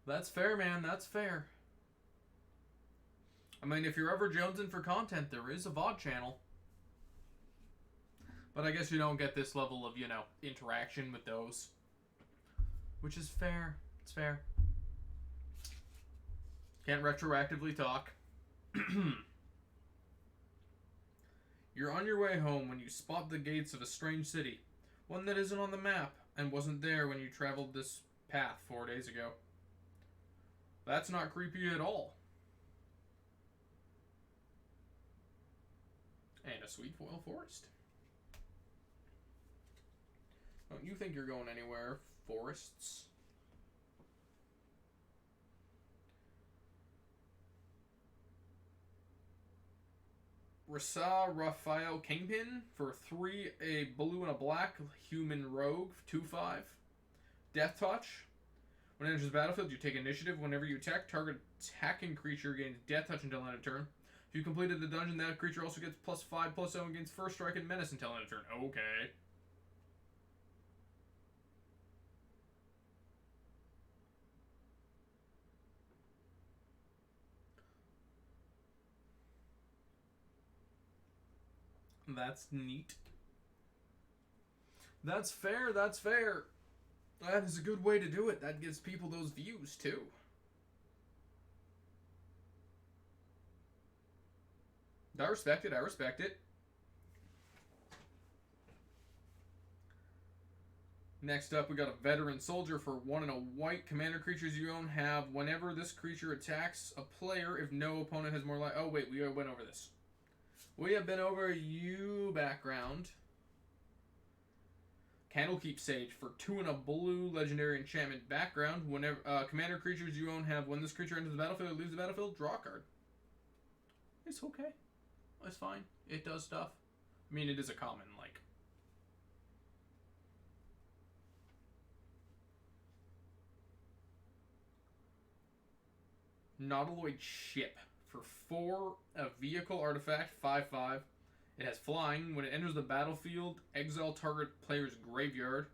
That's fair, man. That's fair. I mean, if you're ever jonesing for content, there is a VOD channel. But I guess you don't get this level of, you know, interaction with those. Which is fair. It's fair. Can't retroactively talk. You're on your way home when you spot the gates of a strange city. One that isn't on the map and wasn't there when you traveled this path 4 days ago. That's not creepy at all. And a sweet foil forest. Don't you think you're going anywhere, forests? Rasa Raphael Kingpin for 3, a blue and a black, human rogue, 2/5. Death Touch. When it enters the battlefield, you take initiative. Whenever you attack, target attacking creature gains Death Touch until end of turn. If you completed the dungeon, that creature also gets +5/+0 against first strike and menace until end of turn. Okay. That's neat. That's fair, that's fair. That is a good way to do it. That gives people those views, too. I respect it, I respect it. Next up, we got a veteran soldier for 1 and a white. Commander creatures you own have, whenever this creature attacks a player, if no opponent has more life. Oh, wait, we went over this. We have been over you, background. Candlekeep Sage for 2 and a blue legendary enchantment background. Whenever commander creatures you own have, when this creature enters the battlefield or leaves the battlefield, draw a card. It's okay. It's fine. It does stuff. I mean, it is a common, like. Nautiloid Ship. For 4, a vehicle artifact, 5/5. It has flying. When it enters the battlefield, exile target player's graveyard.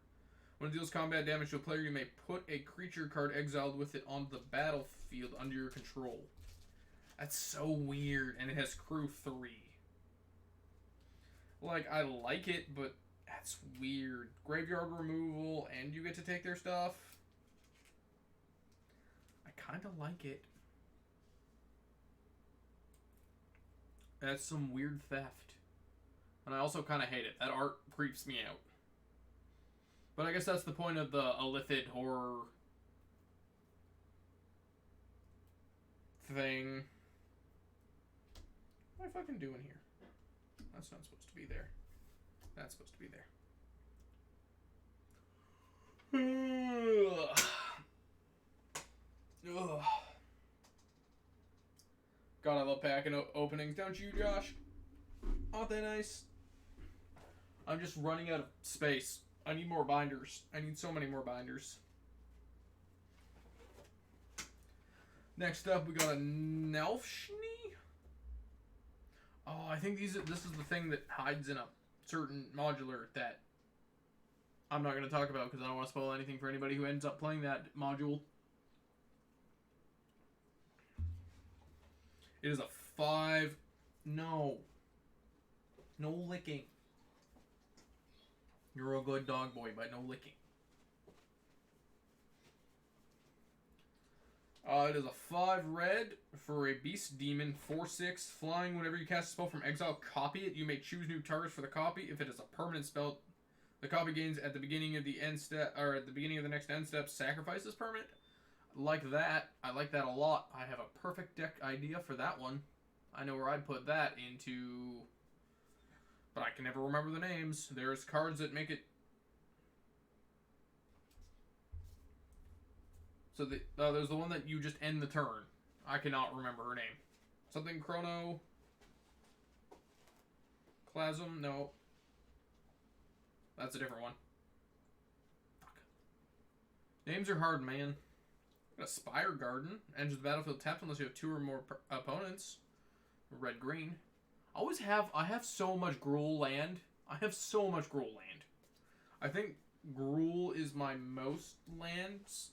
When it deals combat damage to a player, you may put a creature card exiled with it on the battlefield under your control. That's so weird. And it has crew 3. Like, I like it, but that's weird. Graveyard removal, and you get to take their stuff. I kind of like it. That's some weird theft. And I also kind of hate it. That art creeps me out. But I guess that's the point of the Illithid horror thing. What am I fucking doing here? That's not supposed to be there. That's supposed to be there. Ugh. God, I love packing openings, don't you, Josh? Aren't they nice? I'm just running out of space. I need more binders. I need so many more binders. Next up, we got a Nelfshni. Oh, I think this is the thing that hides in a certain modular that I'm not going to talk about because I don't want to spoil anything for anybody who ends up playing that module. It is a 5. No. No licking. You're a good dog boy, but no licking. It is a 5 red for a beast demon, 4/6 flying. Whenever you cast a spell from exile, copy it. You may choose new targets for the copy. If it is a permanent spell, the copy gains at the beginning of the end step, or at the beginning of the next end step. Sacrifice this permanent. Like that. I like that a lot. I have a perfect deck idea for that one. I know where I'd put that into, but I can never remember the names. There's cards that make it. So there's the one that you just end the turn. I cannot remember her name. Something Chrono. Clasm? No. That's a different one. Fuck. Names are hard, man. Got a Spire Garden. Enters the battlefield tapped unless you have 2 or more opponents. Red-green. I have so much Gruul land. I have so much Gruul land. I think Gruul is my most lands.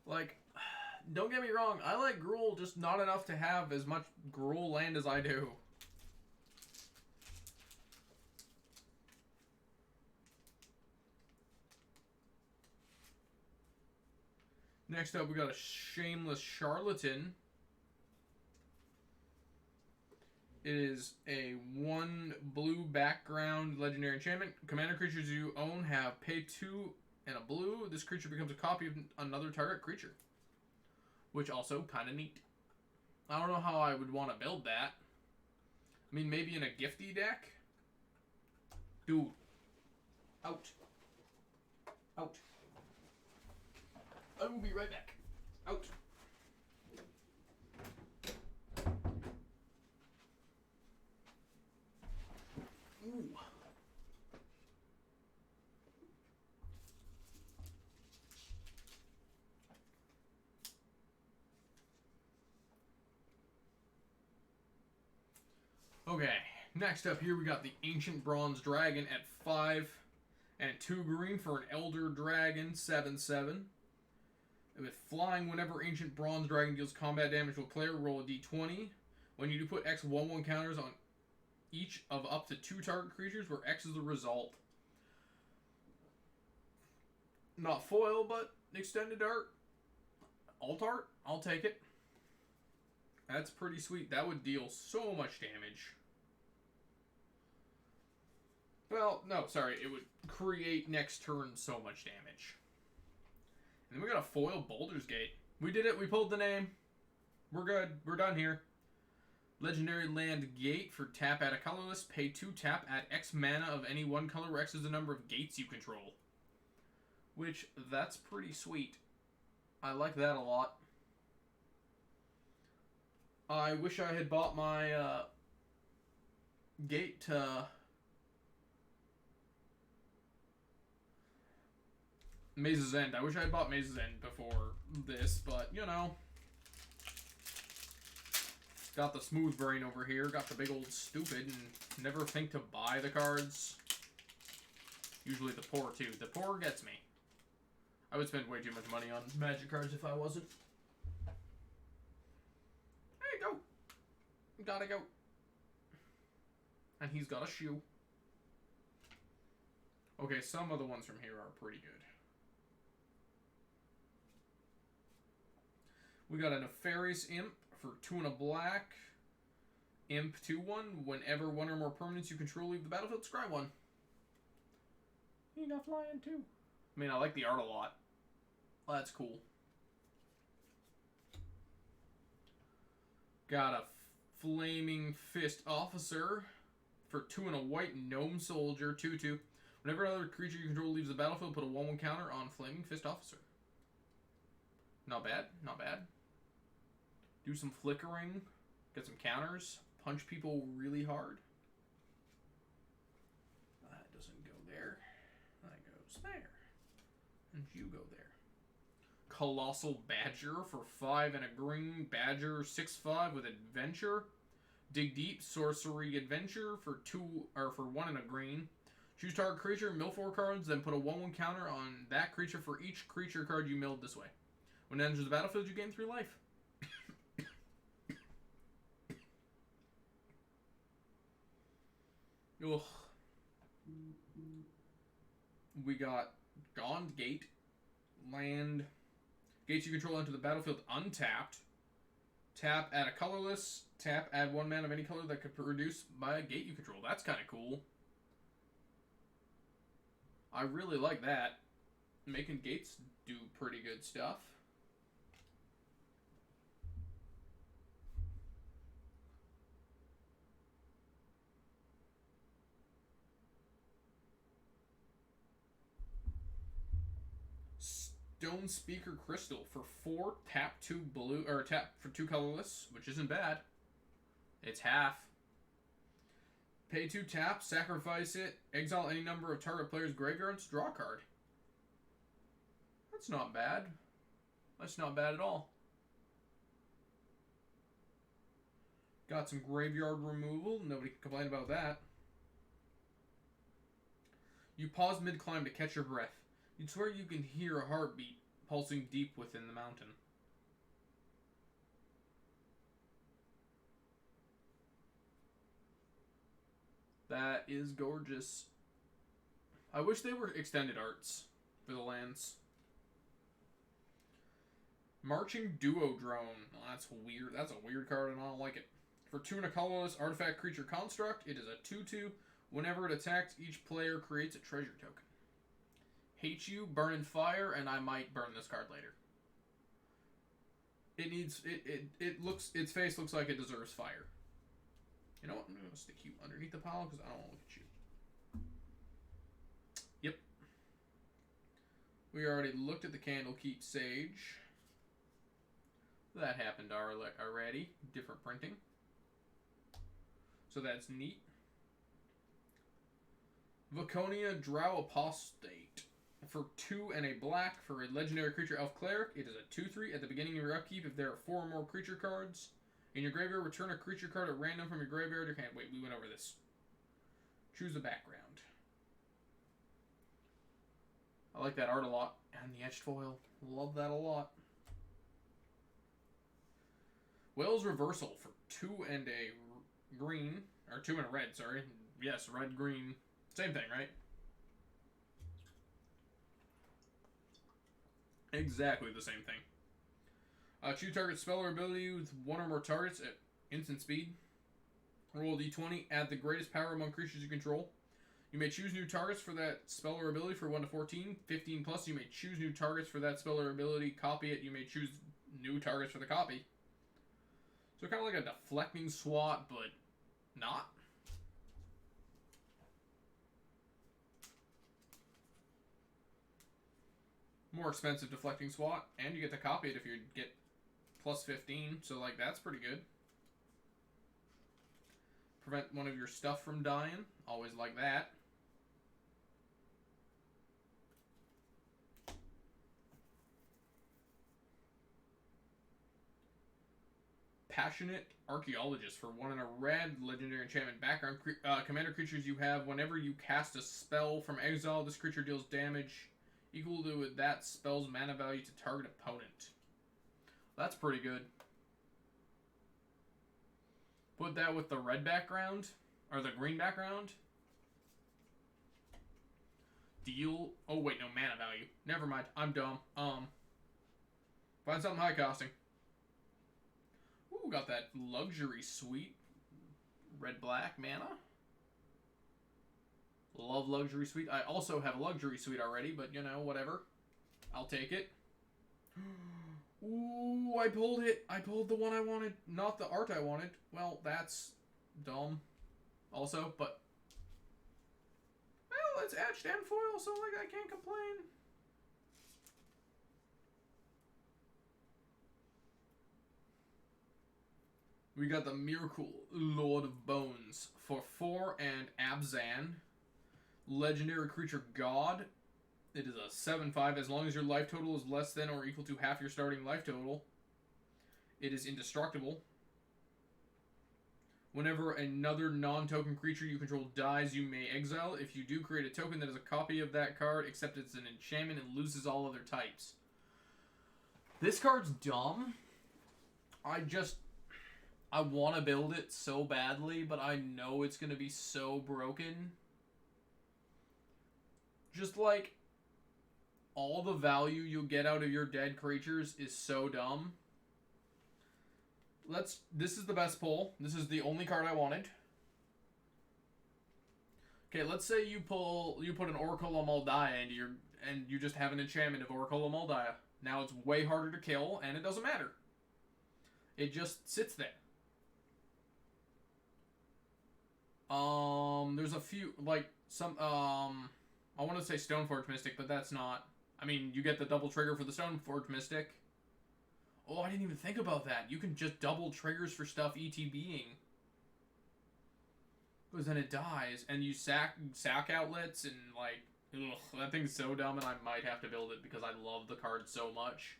Like, don't get me wrong, I like Gruul, just not enough to have as much Gruul land as I do. Next up, we got a Shameless Charlatan. It is a 1 blue background legendary enchantment. Commander creatures you own have pay 2 and a blue. This creature becomes a copy of another target creature. Which also kind of neat. I don't know how I would want to build that. I mean, maybe in a gifty deck? Dude. Out. Out. I will be right back. Out. Ooh. Okay, next up here we got the Ancient Bronze Dragon at 5 and 2 green for an Elder Dragon 7/7. With flying, whenever Ancient Bronze Dragon deals combat damage to a player, roll a d20. When you do put X 1/1 counters on each of up to 2 target creatures where X is the result. Not foil, but extended art. Alt art, I'll take it. That's pretty sweet. That would deal so much damage. Well, no, sorry. It would create next turn so much damage. And then we got a foil Baulder's Gate. We did it. We pulled the name. We're good. We're done here. Legendary Land Gate for tap, add a colorless. Pay 2 tap, add X mana of any one color where X is the number of gates you control. Which, that's pretty sweet. I like that a lot. I wish I had bought my gate Maze's End. I wish I had bought Maze's End before this, but, you know. Got the smooth brain over here. Got the big old stupid and never think to buy the cards. Usually the poor, too. The poor gets me. I would spend way too much money on Magic cards if I wasn't. Hey, go. Gotta go. And he's got a shoe. Okay, some of the ones from here are pretty good. We got a Nefarious Imp for 2 and a black. Imp 2/1. Whenever one or more permanents you control leave the battlefield, scry 1. You got flying too. I mean, I like the art a lot. Well, that's cool. Got a Flaming Fist Officer for 2 and a white Gnome Soldier 2/2. Whenever another creature you control leaves the battlefield, put a 1/1 counter on Flaming Fist Officer. Not bad, not bad. Do some flickering, get some counters, punch people really hard. That doesn't go there. That goes there. And you go there. Colossal Badger for 5 and a green. Badger 6/5 with Adventure. Dig Deep Sorcery Adventure for 1 and a green. Choose target creature, mill 4 cards, then put a 1/1 counter on that creature for each creature card you milled this way. When it enters the battlefield, you gain 3 life. Ugh. We got Gaunt Gate. Land. Gates you control enter the battlefield untapped. Tap, add a colorless. Tap, add 1 mana of any color that could produce by a gate you control. That's kind of cool. I really like that. Making gates do pretty good stuff. Stone Speaker Crystal for 4, tap 2 blue, or tap for 2 colorless, which isn't bad. It's half. Pay 2 tap, sacrifice it, exile any number of target players' graveyards, draw a card. That's not bad. That's not bad at all. Got some graveyard removal. Nobody can complain about that. You pause mid-climb to catch your breath. You'd swear you can hear a heartbeat pulsing deep within the mountain. That is gorgeous. I wish they were extended arts for the lands. Marching Duo Drone. Oh, that's weird. That's a weird card and I don't like it. For 2 and a colorless artifact creature construct, it is a 2/2. Whenever it attacks, each player creates a treasure token. Hate you, burn in fire, and I might burn this card later. It needs its face looks like it deserves fire. You know what? I'm gonna stick you underneath the pile because I don't want to look at you. Yep. We already looked at the Candlekeep Sage. That happened already. Different printing. So that's neat. Vaconia Drow Apostate. For 2 and a black, for a legendary creature elf cleric, it is a 2/3. At the beginning of your upkeep, if there are 4 or more creature cards in your graveyard, return a creature card at random from your graveyard or hand. Wait, we went over this. Choose a background. I like that art a lot. And the etched foil. Love that a lot. Whale's Reversal for 2 and a green. Or 2 and a red, sorry. Yes, red, green. Same thing, right? Exactly the same thing. Choose target spell or ability with 1 or more targets at instant speed. Roll a d20. Add the greatest power among creatures you control. You may choose new targets for that spell or ability for 1 to 14. 15 plus, you may choose new targets for that spell or ability. Copy it. You may choose new targets for the copy. So kind of like a deflecting swat, but not. More expensive deflecting swat, and you get to copy it if you get plus 15, so like that's pretty good. Prevent one of your stuff from dying, always like that. Passionate Archaeologist for 1 and a red, legendary enchantment background. Commander creatures you have, whenever you cast a spell from exile, this creature deals damage equal to that spell's mana value to target opponent. That's pretty good. Put that with the red background, or the green background. Deal, oh wait, no, mana value. Never mind, I'm dumb. Find something high costing. Ooh, got that luxury suite. Red-black mana. Love luxury suite. I also have a luxury suite already, but you know, whatever. I'll take it. Ooh, I pulled it. I pulled the one I wanted, not the art I wanted. Well, that's dumb. Also, but well, it's etched and foil, so like I can't complain. We got the Miracle Lord of Bones for 4 and Abzan. Legendary creature God. It is a 7/5. As long as your life total is less than or equal to half your starting life total, it is indestructible. Whenever another non-token creature you control dies, you may exile. If you do, create a token that is a copy of that card, except it's an enchantment and loses all other types. This card's dumb. I want to build it so badly, but I know it's going to be so broken. Just like, all the value you'll get out of your dead creatures is so dumb. This is the best pull. This is the only card I wanted. Okay, let's say you put an Oracle of Moldiah and you just have an enchantment of Oracle of Moldiah. Now it's way harder to kill, and it doesn't matter. It just sits there. There's a few, like, some, I want to say Stoneforge Mystic, but that's not. I mean, you get the double trigger for the Stoneforge Mystic. Oh, I didn't even think about that. You can just double triggers for stuff ETBing. Because then it dies, and you sack outlets, and, like, ugh, that thing's so dumb, and I might have to build it because I love the card so much.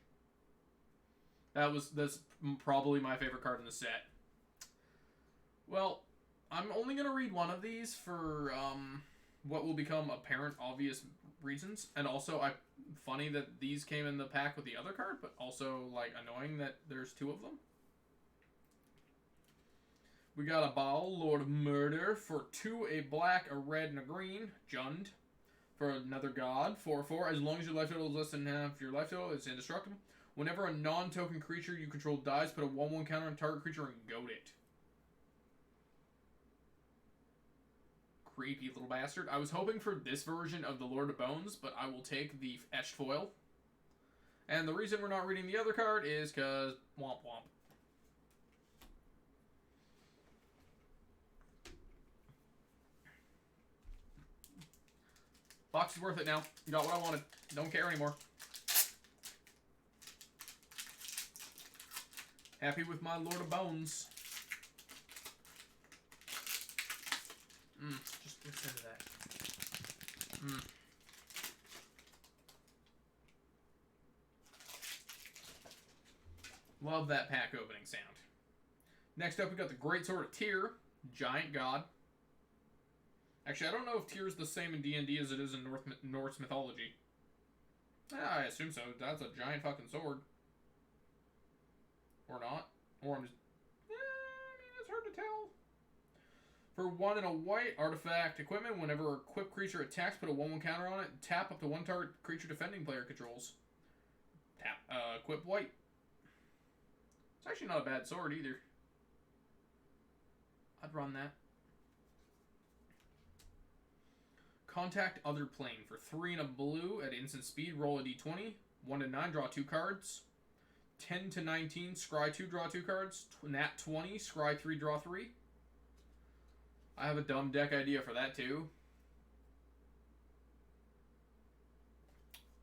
That's probably my favorite card in the set. Well, I'm only going to read one of these for what will become apparent, obvious reasons. And also, funny that these came in the pack with the other card, but also, like, annoying that there's 2 of them. We got a Baul, Lord of Murder, for 2, a black, a red, and a green. Jund. For another god, 4/4. As long as your life total is less than half your life total, it's indestructible. Whenever a non-token creature you control dies, put a 1/1 counter on target creature and goad it. Creepy little bastard. I was hoping for this version of the Lord of Bones, but I will take the etched foil. And the reason we're not reading the other card is because womp womp. Box is worth it now. Got what I wanted. Don't care anymore. Happy with my Lord of Bones. Just listen to that. Love that pack opening sound. Next up, we got the Great Sword of Tyr, Giant God. Actually, I don't know if Tyr is the same in D&D as it is in Norse mythology. I assume so. That's a giant fucking sword. Or not. Or I'm just... it's hard to tell. For 1 and a white, artifact equipment. Whenever a equipped creature attacks, put a 1/1 counter on it. Tap up to 1 target creature defending player controls. Tap. Equip white. It's actually not a bad sword either. I'd run that. Contact other plane. For 3 and a blue, at instant speed, roll a d20. 1 to 9, draw 2 cards. 10 to 19, scry 2, draw 2 cards. Nat 20, scry 3, draw 3. I have a dumb deck idea for that too.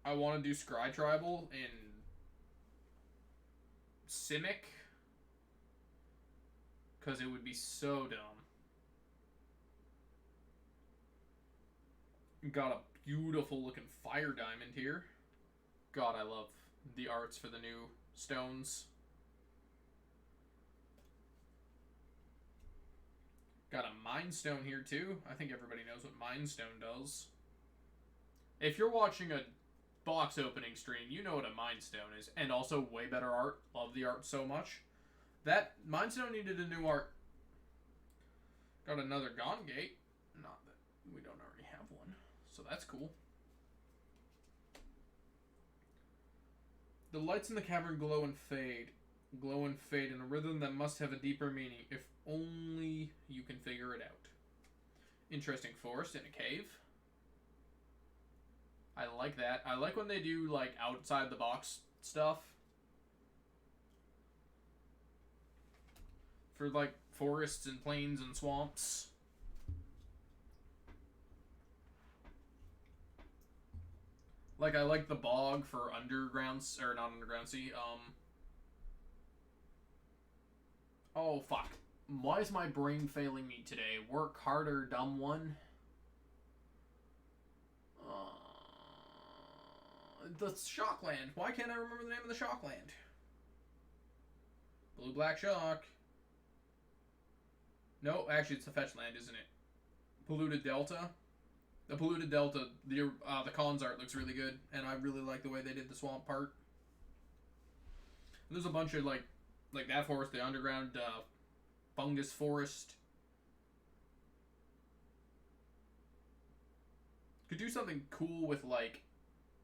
I want to do Scry Tribal in Simic, because it would be so dumb. Got a beautiful looking fire diamond here. God, I love the arts for the new stones. Got a Mind Stone here too. I think everybody knows what Mind Stone does. If you're watching a box opening stream, you know what a Mind Stone is. And also way better art. Love the art so much. That Mind Stone needed a new art. Got another Gone Gate. Not that we don't already have one. So that's cool. The lights in the cavern glow and fade. Glow and fade in a rhythm that must have a deeper meaning, if only you can figure it out. Interesting forest in a cave. I like that. I like when they do, like, outside the box stuff. For, like, forests and plains and swamps. Like, I like the bog for underground, or not underground sea, oh, fuck. Why is my brain failing me today? Work harder, dumb one. The Shockland. Why can't I remember the name of the Shockland? Blue-black shock. No, actually it's the fetch land, isn't it? Polluted Delta. The Polluted Delta, the Collins art looks really good, and I really like the way they did the swamp part. And there's a bunch of, like that forest, the underground fungus forest. Could do something cool with, like,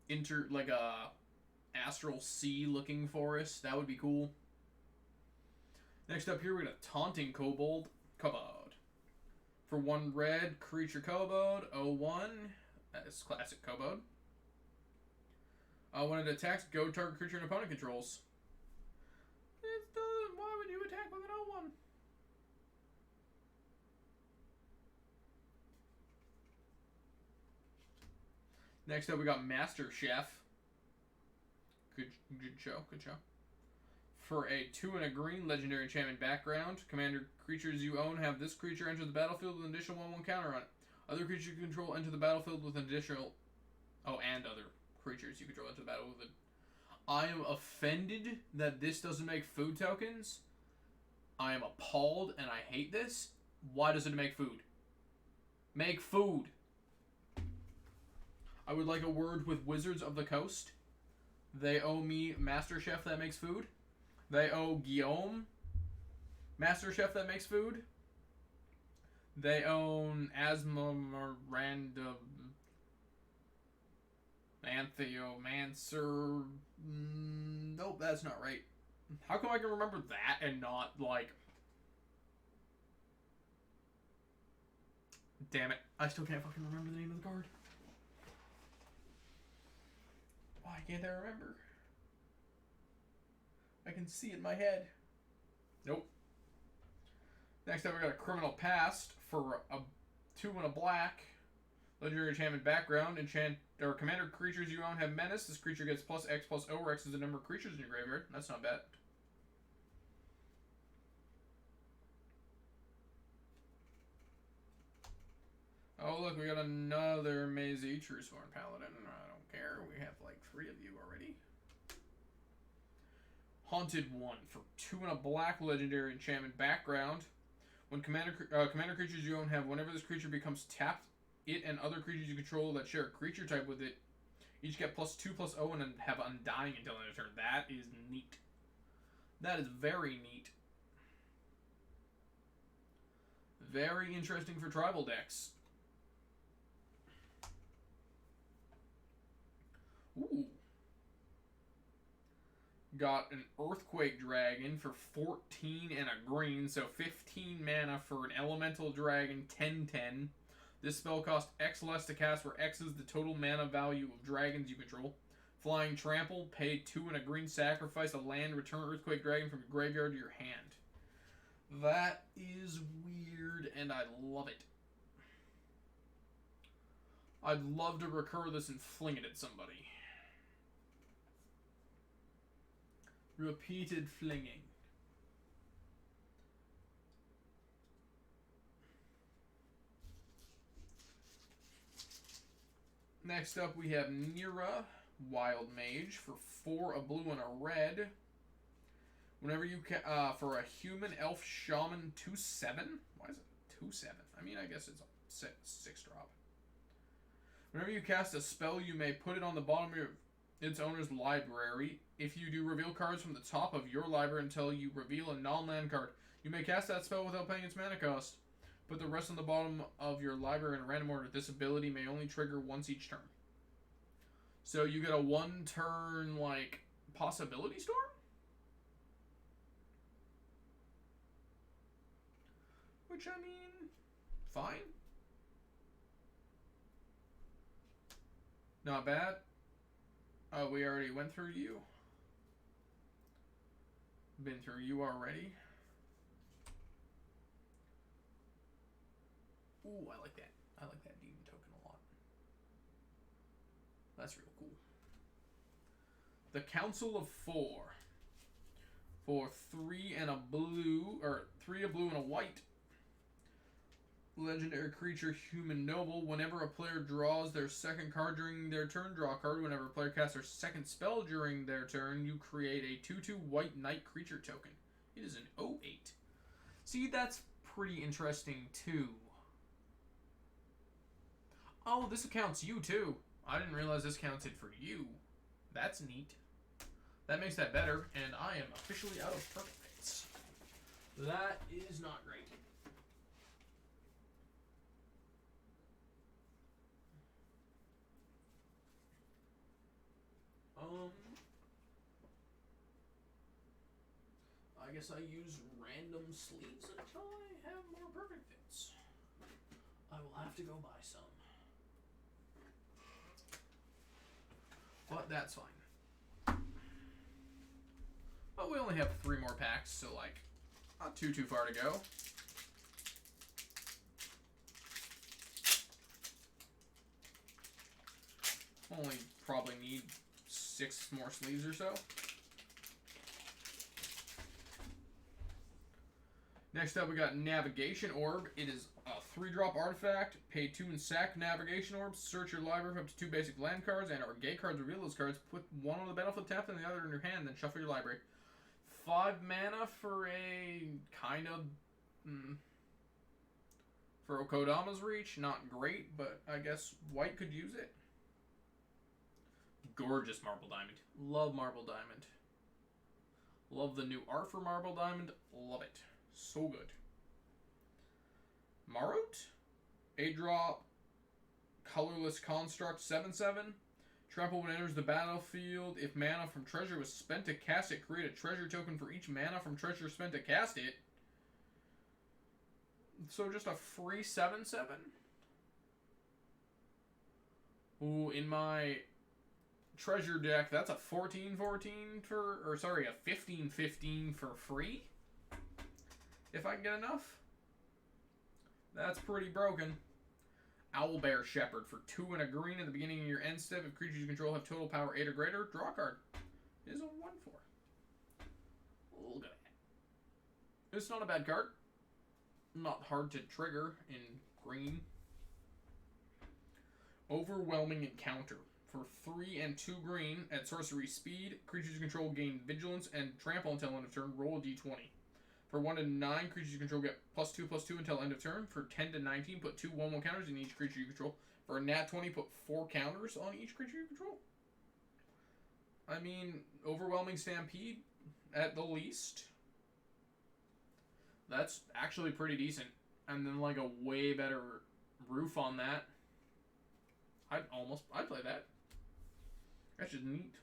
a astral sea looking forest. That would be cool. Next up here, we got a Taunting Kobold. For 1 red, creature kobold, 0/1. That's classic kobold. When it attacks, go target creature and opponent controls. Why would you attack with an 0/1? Next up, we got Master Chef. Good show. For a 2 and a green, legendary enchantment background, commander creatures you own have this creature enter the battlefield with an additional 1/1 counter on it. Other creatures you control enter the battlefield with an additional... Oh, and other creatures you control enter the battle with it. I am offended that this doesn't make food tokens. I am appalled and I hate this. Why does it make food? Make food! I would like a word with Wizards of the Coast. They owe me Master Chef that makes food. They owe Guillaume Master Chef that makes food. They own Asthma Miranda Anthiomancer. Nope, that's not right. How come I can remember that and not, like... Damn it. I still can't fucking remember the name of the card. Why can't I remember? I can see it in my head. Nope. Next up, we got a Criminal Past for a 2 and a black. Legendary enchantment background. Commander creatures you own have menace. This creature gets +X/+O, where X is the number of creatures in your graveyard. That's not bad. Oh, look, we got another Maisie Truesworn Paladin. I don't care. We have like 3 of you already. Haunted 1 for 2 and a black legendary enchantment background. When commander creatures you own have, whenever this creature becomes tapped, it and other creatures you control that share a creature type with it each get +2/+0 and have Undying until end of turn. That is neat. That is very neat. Very interesting for tribal decks. Ooh. Got an Earthquake Dragon for 14 and a green, so 15 mana for an Elemental Dragon, 10/10. This spell costs X less to cast, where X is the total mana value of dragons you control. Flying Trample, pay 2 and a green, sacrifice a land, return Earthquake Dragon from your graveyard to your hand. That is weird, and I love it. I'd love to recur this and fling it at somebody. Repeated flinging. Next up, we have Nira, Wild Mage, for 4, a blue, and a red. Whenever you for a human elf shaman 2/7. Why is it 2/7? I mean, I guess it's a 6 drop. Whenever you cast a spell, you may put it on the bottom of its owner's library. If you do, reveal cards from the top of your library until you reveal a non-land card. You may cast that spell without paying its mana cost. Put the rest on the bottom of your library in a random order. This ability may only trigger once each turn. So you get a 1-turn, like, Possibility Storm? Which, I mean, fine. Not bad. Oh, we already went through you. Been through you already. Ooh, I like that. I like that demon token a lot. That's real cool. The Council of 4. For 3 and a blue, or 3 a blue and a white. Legendary creature, Human Noble. Whenever a player draws their second card during their turn, draw a card. Whenever a player casts their second spell during their turn, you create a 2/2 white knight creature token. It is an 0/8. See, that's pretty interesting too. Oh, this counts you too. I didn't realize this counted for you. That's neat. That makes that better, and I am officially out of perfect fits. That is not great. I guess I use random sleeves until I have more perfect fits. I will have to go buy some. But that's fine. But we only have 3 more packs, so like, not too far to go. Only probably need 6 more sleeves or so. Next up, we got Navigation Orb. It is a 3-drop artifact. Pay 2 and sack Navigation Orbs. Search your library for up to 2 basic land cards and or gate cards. Reveal those cards. Put 1 on the battlefield tapped and the other in your hand. Then shuffle your library. 5 mana for a kind of... for Okodama's Reach. Not great, but I guess white could use it. Gorgeous Marble Diamond. Love Marble Diamond. Love the new art for Marble Diamond. Love it. So good. Marot? 8-drop, colorless construct, 7/7. Trample when it enters the battlefield. If mana from treasure was spent to cast it, create a treasure token for each mana from treasure spent to cast it. So just a free 7/7? Ooh, in my treasure deck, that's a 14/14 for, or sorry, a 15/15 for free? If I can get enough. That's pretty broken. Owlbear Shepherd for 2 and a green at the beginning of your end step. If creatures you control have total power 8 or greater, draw a card. It is a 1/4. Look at that. It's not a bad card. Not hard to trigger in green. Overwhelming Encounter. For 3 and 2 green at sorcery speed, creatures you control gain vigilance and trample until end of turn. Roll a d20. For 1 to 9, creatures you control get +2/+2 until end of turn. For 10 to 19, put 2 1/1 counters in each creature you control. For a nat 20, put 4 counters on each creature you control. I mean, Overwhelming Stampede at the least. That's actually pretty decent. And then like a way better roof on that. I'd play that. That's just neat.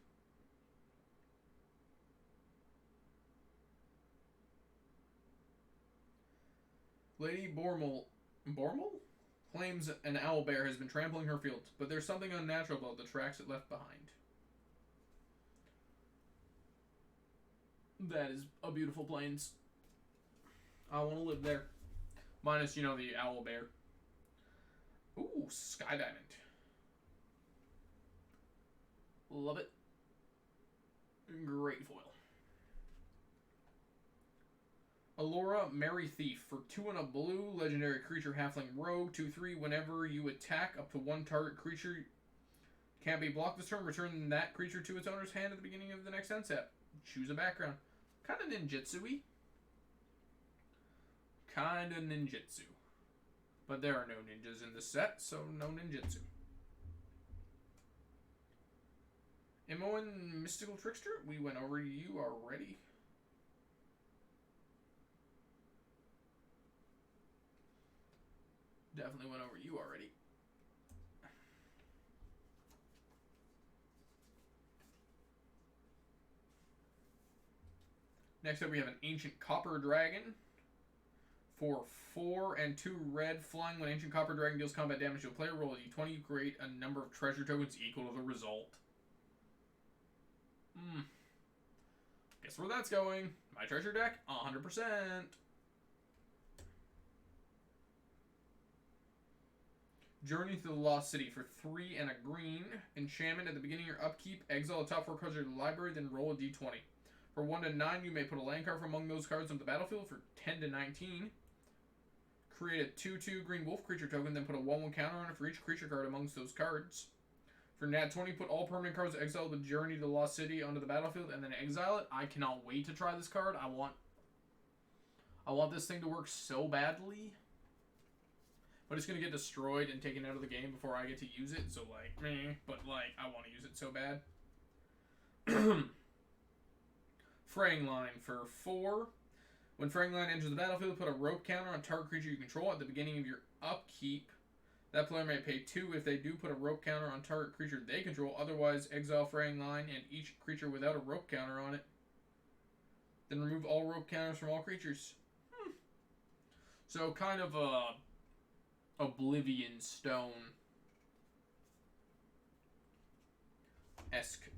Lady Bormal claims an owlbear has been trampling her field, but there's something unnatural about the tracks it left behind. That is a beautiful plains. I want to live there. Minus, the owlbear. Ooh, Sky Diamond. Love it. Great foil. Allura, Merry Thief. For 2 and a blue, legendary creature, halfling rogue, 2/3. Whenever you attack, up to 1 target creature can't be blocked this turn. Return that creature to its owner's hand at the beginning of the next end step. Choose a background. Kind of ninjutsu-y. But there are no ninjas in this set, so no ninjutsu. Imoen Mystical Trickster, we went over you already. Definitely went over you already. Next up we have an Ancient Copper Dragon. For 4 and 2 red, flying. When Ancient Copper Dragon deals combat damage to a player, roll a d20. You create a number of treasure tokens equal to the result. Guess where that's going? My treasure deck? 100%. Journey to the Lost City. For 3 and a green. Enchantment. At the beginning of your upkeep, exile the top 4 cards of your library, then roll a d20. For 1 to 9, you may put a land card from among those cards on the battlefield. For 10 to 19, create a 2/2 green wolf creature token, then put a 1/1 counter on it for each creature card amongst those cards. For nat 20, put all permanent cards exiled with Journey to the Lost City onto the battlefield, and then exile it. I cannot wait to try this card. I want this thing to work so badly. But it's going to get destroyed and taken out of the game before I get to use it, so like, meh. But like, I want to use it so bad. Fraying Line for 4. When Fraying Line enters the battlefield, put a rope counter on target creature you control at the beginning of your upkeep. That player may pay 2 if they do put a rope counter on target creature they control. Otherwise, exile Fraying Line and each creature without a rope counter on it. Then remove all rope counters from all creatures. So kind of a Oblivion Stone-esque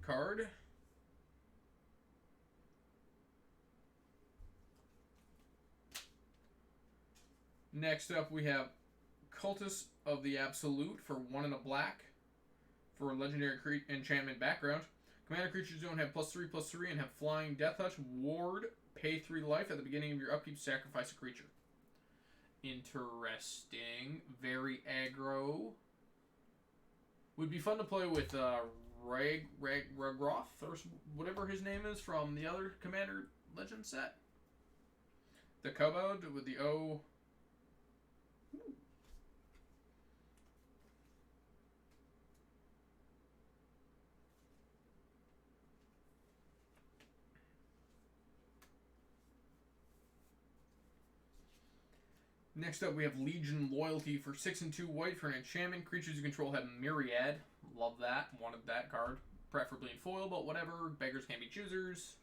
card. Next up, we have Cultist of the Absolute for 1 and a black for a legendary enchantment background. Commander creatures don't have +3/+3 and have flying Death Touch. Ward, pay 3 life at the beginning of your upkeep, sacrifice a creature. Interesting. Very aggro. Would be fun to play with Ragroth, or whatever his name is from the other Commander Legend set. The Kobold with the O. Next up, we have Legion Loyalty for 6 and 2 white for an enchantment. Creatures you control have Myriad. Love that. Wanted that card. Preferably in foil, but whatever. Beggars can't be choosers.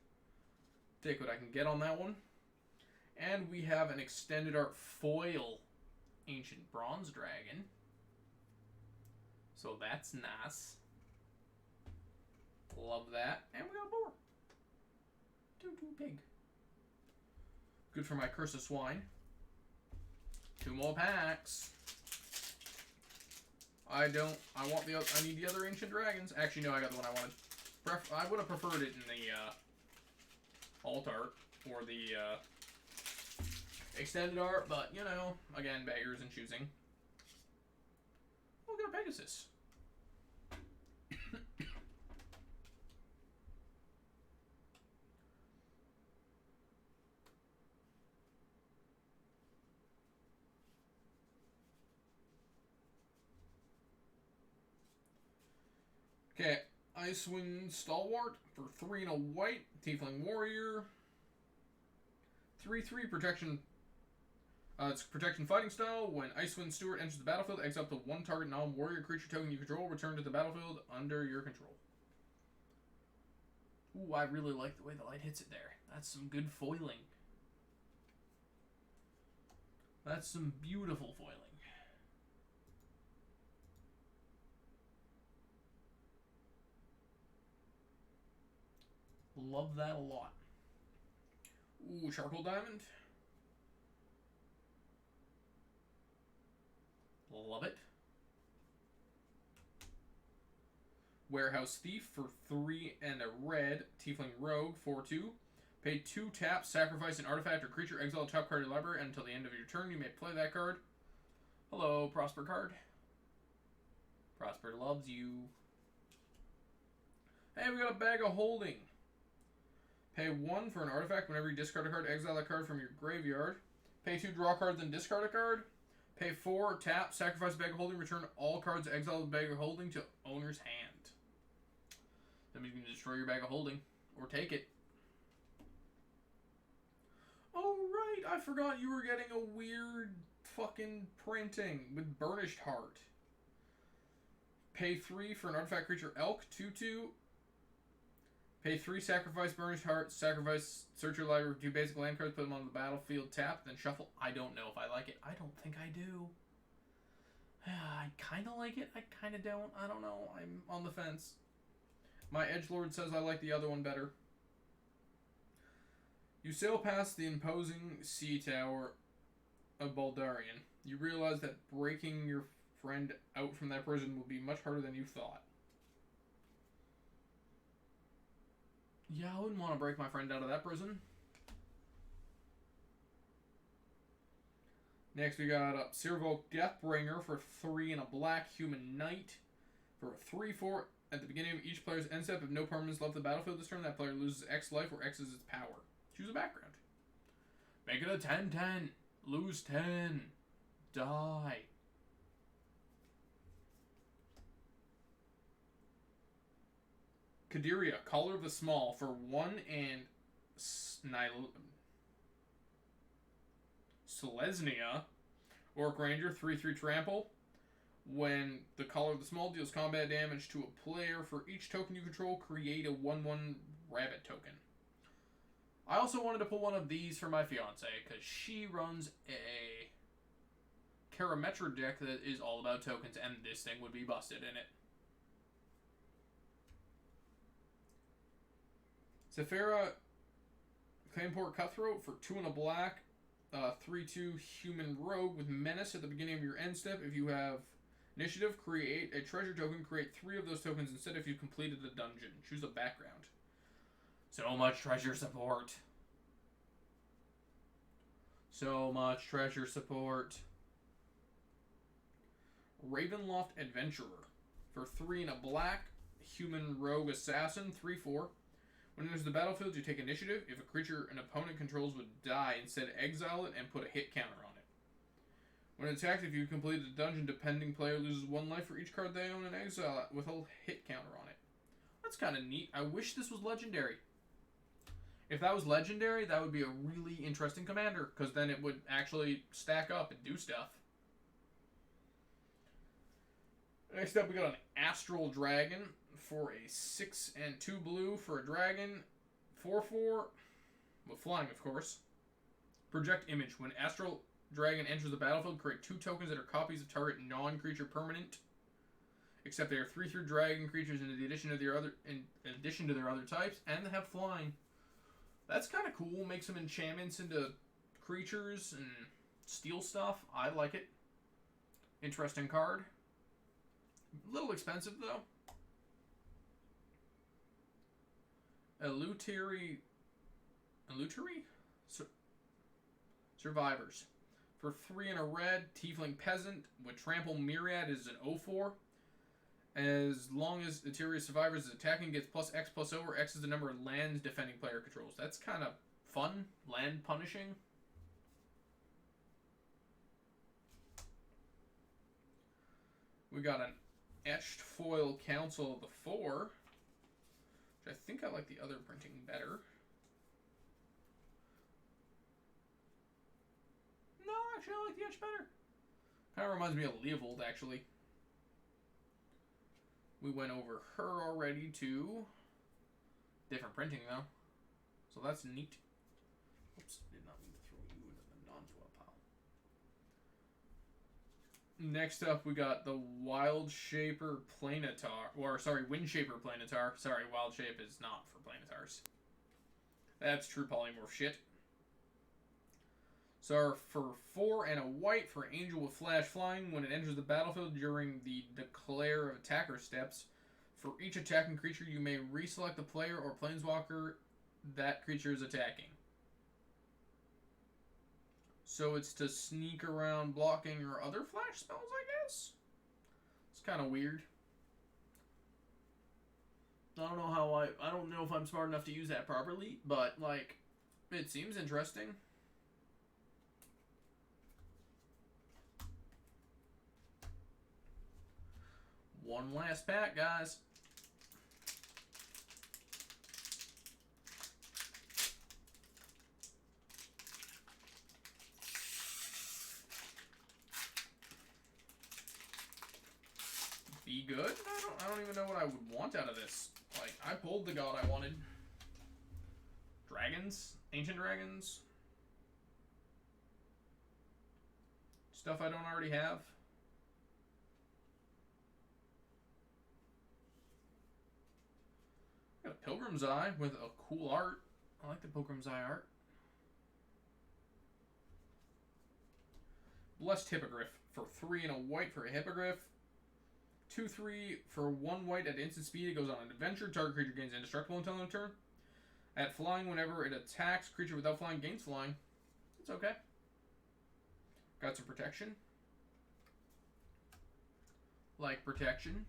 Take what I can get on that one. And we have an extended art foil Ancient Bronze Dragon. So that's nice. Love that. And we got a boar. 2/2 pig. Good for my Curse of Swine. 2 more packs. I need the other Ancient Dragons. Actually, no, I got the one I wanted. I would have preferred it in the alt art or the extended art, but you know, again, beggars and choosing. We'll get a Pegasus. Okay, Icewind Stalwart for 3 and a white. Tiefling Warrior. 3/3 protection. It's protection fighting style. When Icewind Steward enters the battlefield, exile up to 1 target non-warrior creature token you control. Return to the battlefield under your control. Ooh, I really like the way the light hits it there. That's some good foiling. That's some beautiful foiling. Love that a lot. Ooh, Charcoal Diamond. Love it. Warehouse Thief for 3 and a red. Tiefling Rogue, 4/2. Pay 2 taps, sacrifice an artifact or creature, exile a top card of your library, and until the end of your turn you may play that card. Hello, Prosper card. Prosper loves you. Hey, we got a Bag of Holding. Pay 1 for an artifact. Whenever you discard a card, exile a card from your graveyard. Pay 2, draw cards, and discard a card. Pay 4, tap, sacrifice Bag of Holding, return all cards exiled with Bag of Holding to owner's hand. That means you can destroy your Bag of Holding, or take it. Oh, right, I forgot you were getting a weird fucking printing with Burnished Heart. Pay 3 for an artifact creature, Elk, 2/2. Pay 3, sacrifice Burnished Heart, sacrifice, search your library for 2 basic land cards, put them on the battlefield, tap, then shuffle. I don't know if I like it. I don't think I do. I kind of like it. I kind of don't. I don't know. I'm on the fence. My edgelord says I like the other one better. You sail past the imposing sea tower of Baldarian. You realize that breaking your friend out from that prison will be much harder than you thought. Yeah, I wouldn't want to break my friend out of that prison. Next we got Sirvolk Deathbringer for 3 and a black. Human Knight for a 3/4. At the beginning of each player's end step, if no permanents left the battlefield this turn, that player loses X life, where X is its power. Choose a background. Make it a 10/10. Lose 10. Die. Kadiria, Caller of the Small for 1 and Selesnya, Orc Ranger, 3/3 trample. When the Caller of the Small deals combat damage to a player, for each token you control, create a 1/1 rabbit token. I also wanted to pull one of these for my fiance, because she runs a Karametra deck that is all about tokens, and this thing would be busted in it. Zephyra Claimport Cutthroat for 2 and a black. 3/2 Human Rogue with Menace at the beginning of your end step. If you have initiative, create a treasure token. Create 3 of those tokens instead if you've completed the dungeon. Choose a background. So much treasure support. So much treasure support. Ravenloft Adventurer for 3 and a black. Human Rogue Assassin, 3/4. When it enters the battlefield, you take initiative. If a creature an opponent controls would die, instead exile it and put a hit counter on it. When attacked, if you completed the dungeon, depending player loses 1 life for each card they own and exile it with a hit counter on it. That's kind of neat. I wish this was legendary. If that was legendary, that would be a really interesting commander, because then it would actually stack up and do stuff. Next up, we got an Astral Dragon for a 6 and 2 blue for a dragon. 4/4, with flying, of course. Project Image. When Astral Dragon enters the battlefield, create 2 tokens that are copies of target non-creature permanent, except they are 3/3 dragon creatures in addition to their other types, and they have flying. That's kind of cool. Make some enchantments into creatures and steal stuff. I like it. Interesting card. A little expensive, though. Illusory Survivors. For 3 and a red, Tiefling Peasant with Trample Myriad is an 0/4. As long as Illusory Survivors is attacking, gets +X/+O, where X is the number of lands defending player controls. That's kind of fun. Land punishing. We got an Etched Foil Council of the 4, which I think I like the other printing better. No, actually I like the Etched better. Kind of reminds me of Leovold, actually. We went over her already, too. Different printing, though. So that's neat. Oops, did not mean to throw you into the non-throw pile. Next up, we got the Wild Shaper Planetar. Or, sorry, Wind Shaper Planetar. Sorry, Wild Shape is not for Planetars. That's true polymorph shit. So for 4 and a white for Angel with Flash Flying, when it enters the battlefield during the Declare of Attacker steps, for each attacking creature you may reselect the player or planeswalker that creature is attacking. So it's to sneak around blocking or other flash spells, I guess? It's kind of weird. I don't know if I'm smart enough to use that properly, but, like, it seems interesting. One last pack, guys. Be good? I don't even know what I would want out of this. Like, I pulled the god I wanted. Dragons? Ancient dragons? Stuff I don't already have? Got a Pilgrim's Eye with a cool art. I like the Pilgrim's Eye art. Blessed Hippogriff for 3 and a white for a Hippogriff. 2/3 for 1 white at instant speed. It goes on an adventure. Target creature gains indestructible until end of turn. At flying, whenever it attacks, creature without flying gains flying. It's okay. Got some protection. Like protection.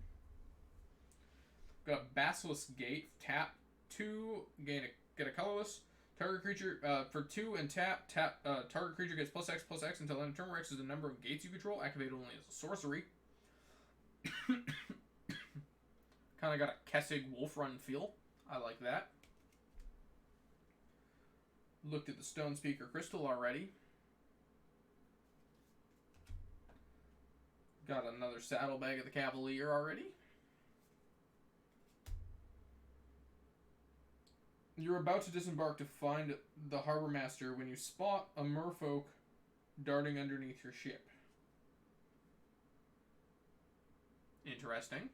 Got Basilisk Gate. Tap 2, get a colorless. Target creature for 2 and tap. Target creature gets +X/+X until end of turn. Where X is the number of gates you control. Activated only as a sorcery. Kind of got a Kessig Wolf Run feel. I like that. Looked at the Stone Speaker Crystal already. Got another Saddlebag of the Cavalier already. You're about to disembark to find the Harbor Master when you spot a merfolk darting underneath your ship. Interesting.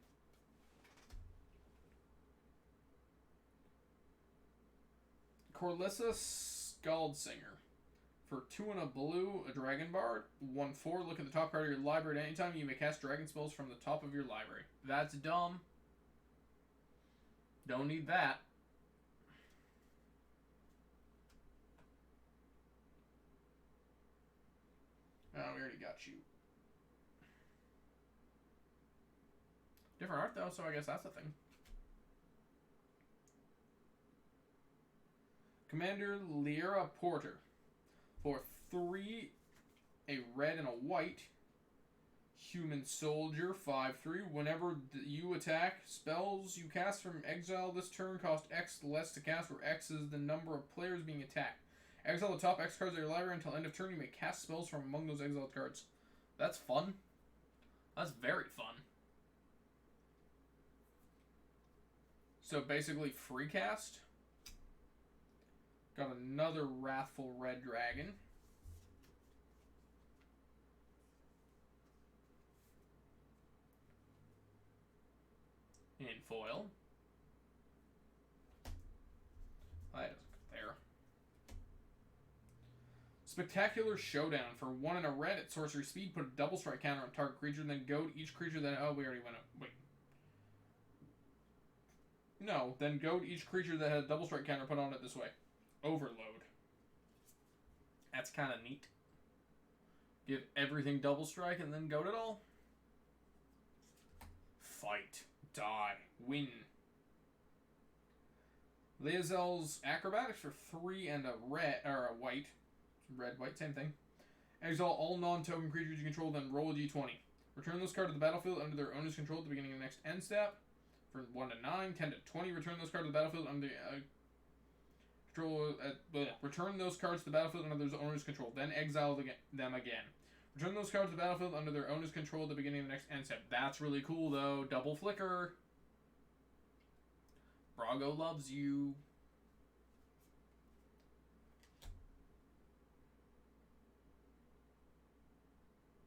Corlissa Skaldsinger. For 2 and a blue, a Dragon Bard. 1/4, look at the top card of your library at any time. You may cast dragon spells from the top of your library. That's dumb. Don't need that. Oh, we already got you. Different art, though, so I guess that's a thing. Commander Lyra Porter. For 3, a red and a white. Human Soldier, 5/3. Whenever you attack, spells you cast from exile this turn cost X less to cast, where X is the number of players being attacked. Exile the top X cards of your library until end of turn. You may cast spells from among those exiled cards. That's fun. That's very fun. So basically, free cast. Got another Wrathful Red Dragon. In foil. That doesn't go there. Spectacular Showdown. For 1 and a red at sorcery speed, put a double strike counter on target creature, then goad each creature that... Oh, we already went up. Wait. No, then goad each creature that had a double strike counter put on it this way. Overload. That's kind of neat. Give everything double strike and then goad it all. Fight. Die. Win. Lae'zel's Acrobatics for 3 and a red, or a white. Red, white, same thing. Exile all non-token creatures you control, then roll a d20. Return those cards to the battlefield under their owner's control at the beginning of the next end step. For 1 to 9, 10 to 20, return those cards to the battlefield under control. Return those cards to the battlefield under their owner's control, then exile them again. Return those cards to the battlefield under their owner's control at the beginning of the next end step. That's really cool, though. Double flicker. Brago loves you.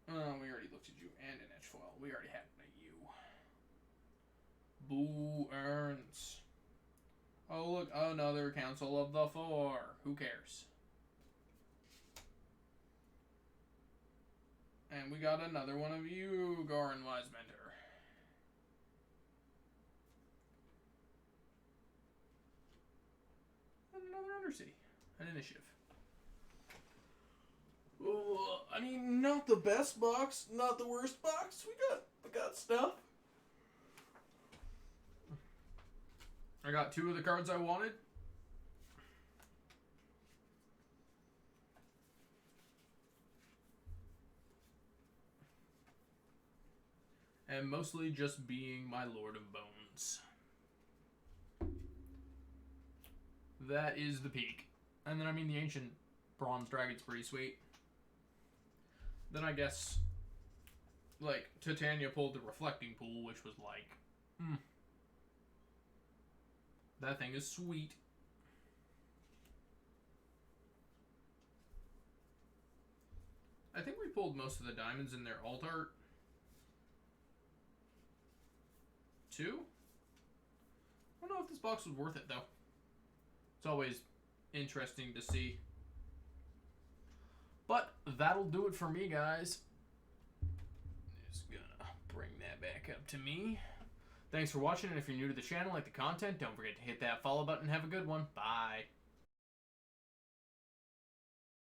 We already looked at you and an edge foil. We already had a you. Boo earns. Oh, look, another Council of the Four. Who cares? And we got another one of you, Goran Wisebender. And another Undercity. An initiative. Oh, I mean, not the best box, not the worst box. We got stuff. I got 2 of the cards I wanted. And mostly just being my Lord of Bones. That is the peak. And then, I mean, the Ancient Bronze Dragon's pretty sweet. Then I guess, like, Titania pulled the Reflecting Pool, which was like, that thing is sweet. I think we pulled most of the diamonds in their alt art. 2? I don't know if this box was worth it, though. It's always interesting to see. But that'll do it for me, guys. Just gonna bring that back up to me. Thanks for watching, and if you're new to the channel, like the content, don't forget to hit that follow button. Have a good one. Bye.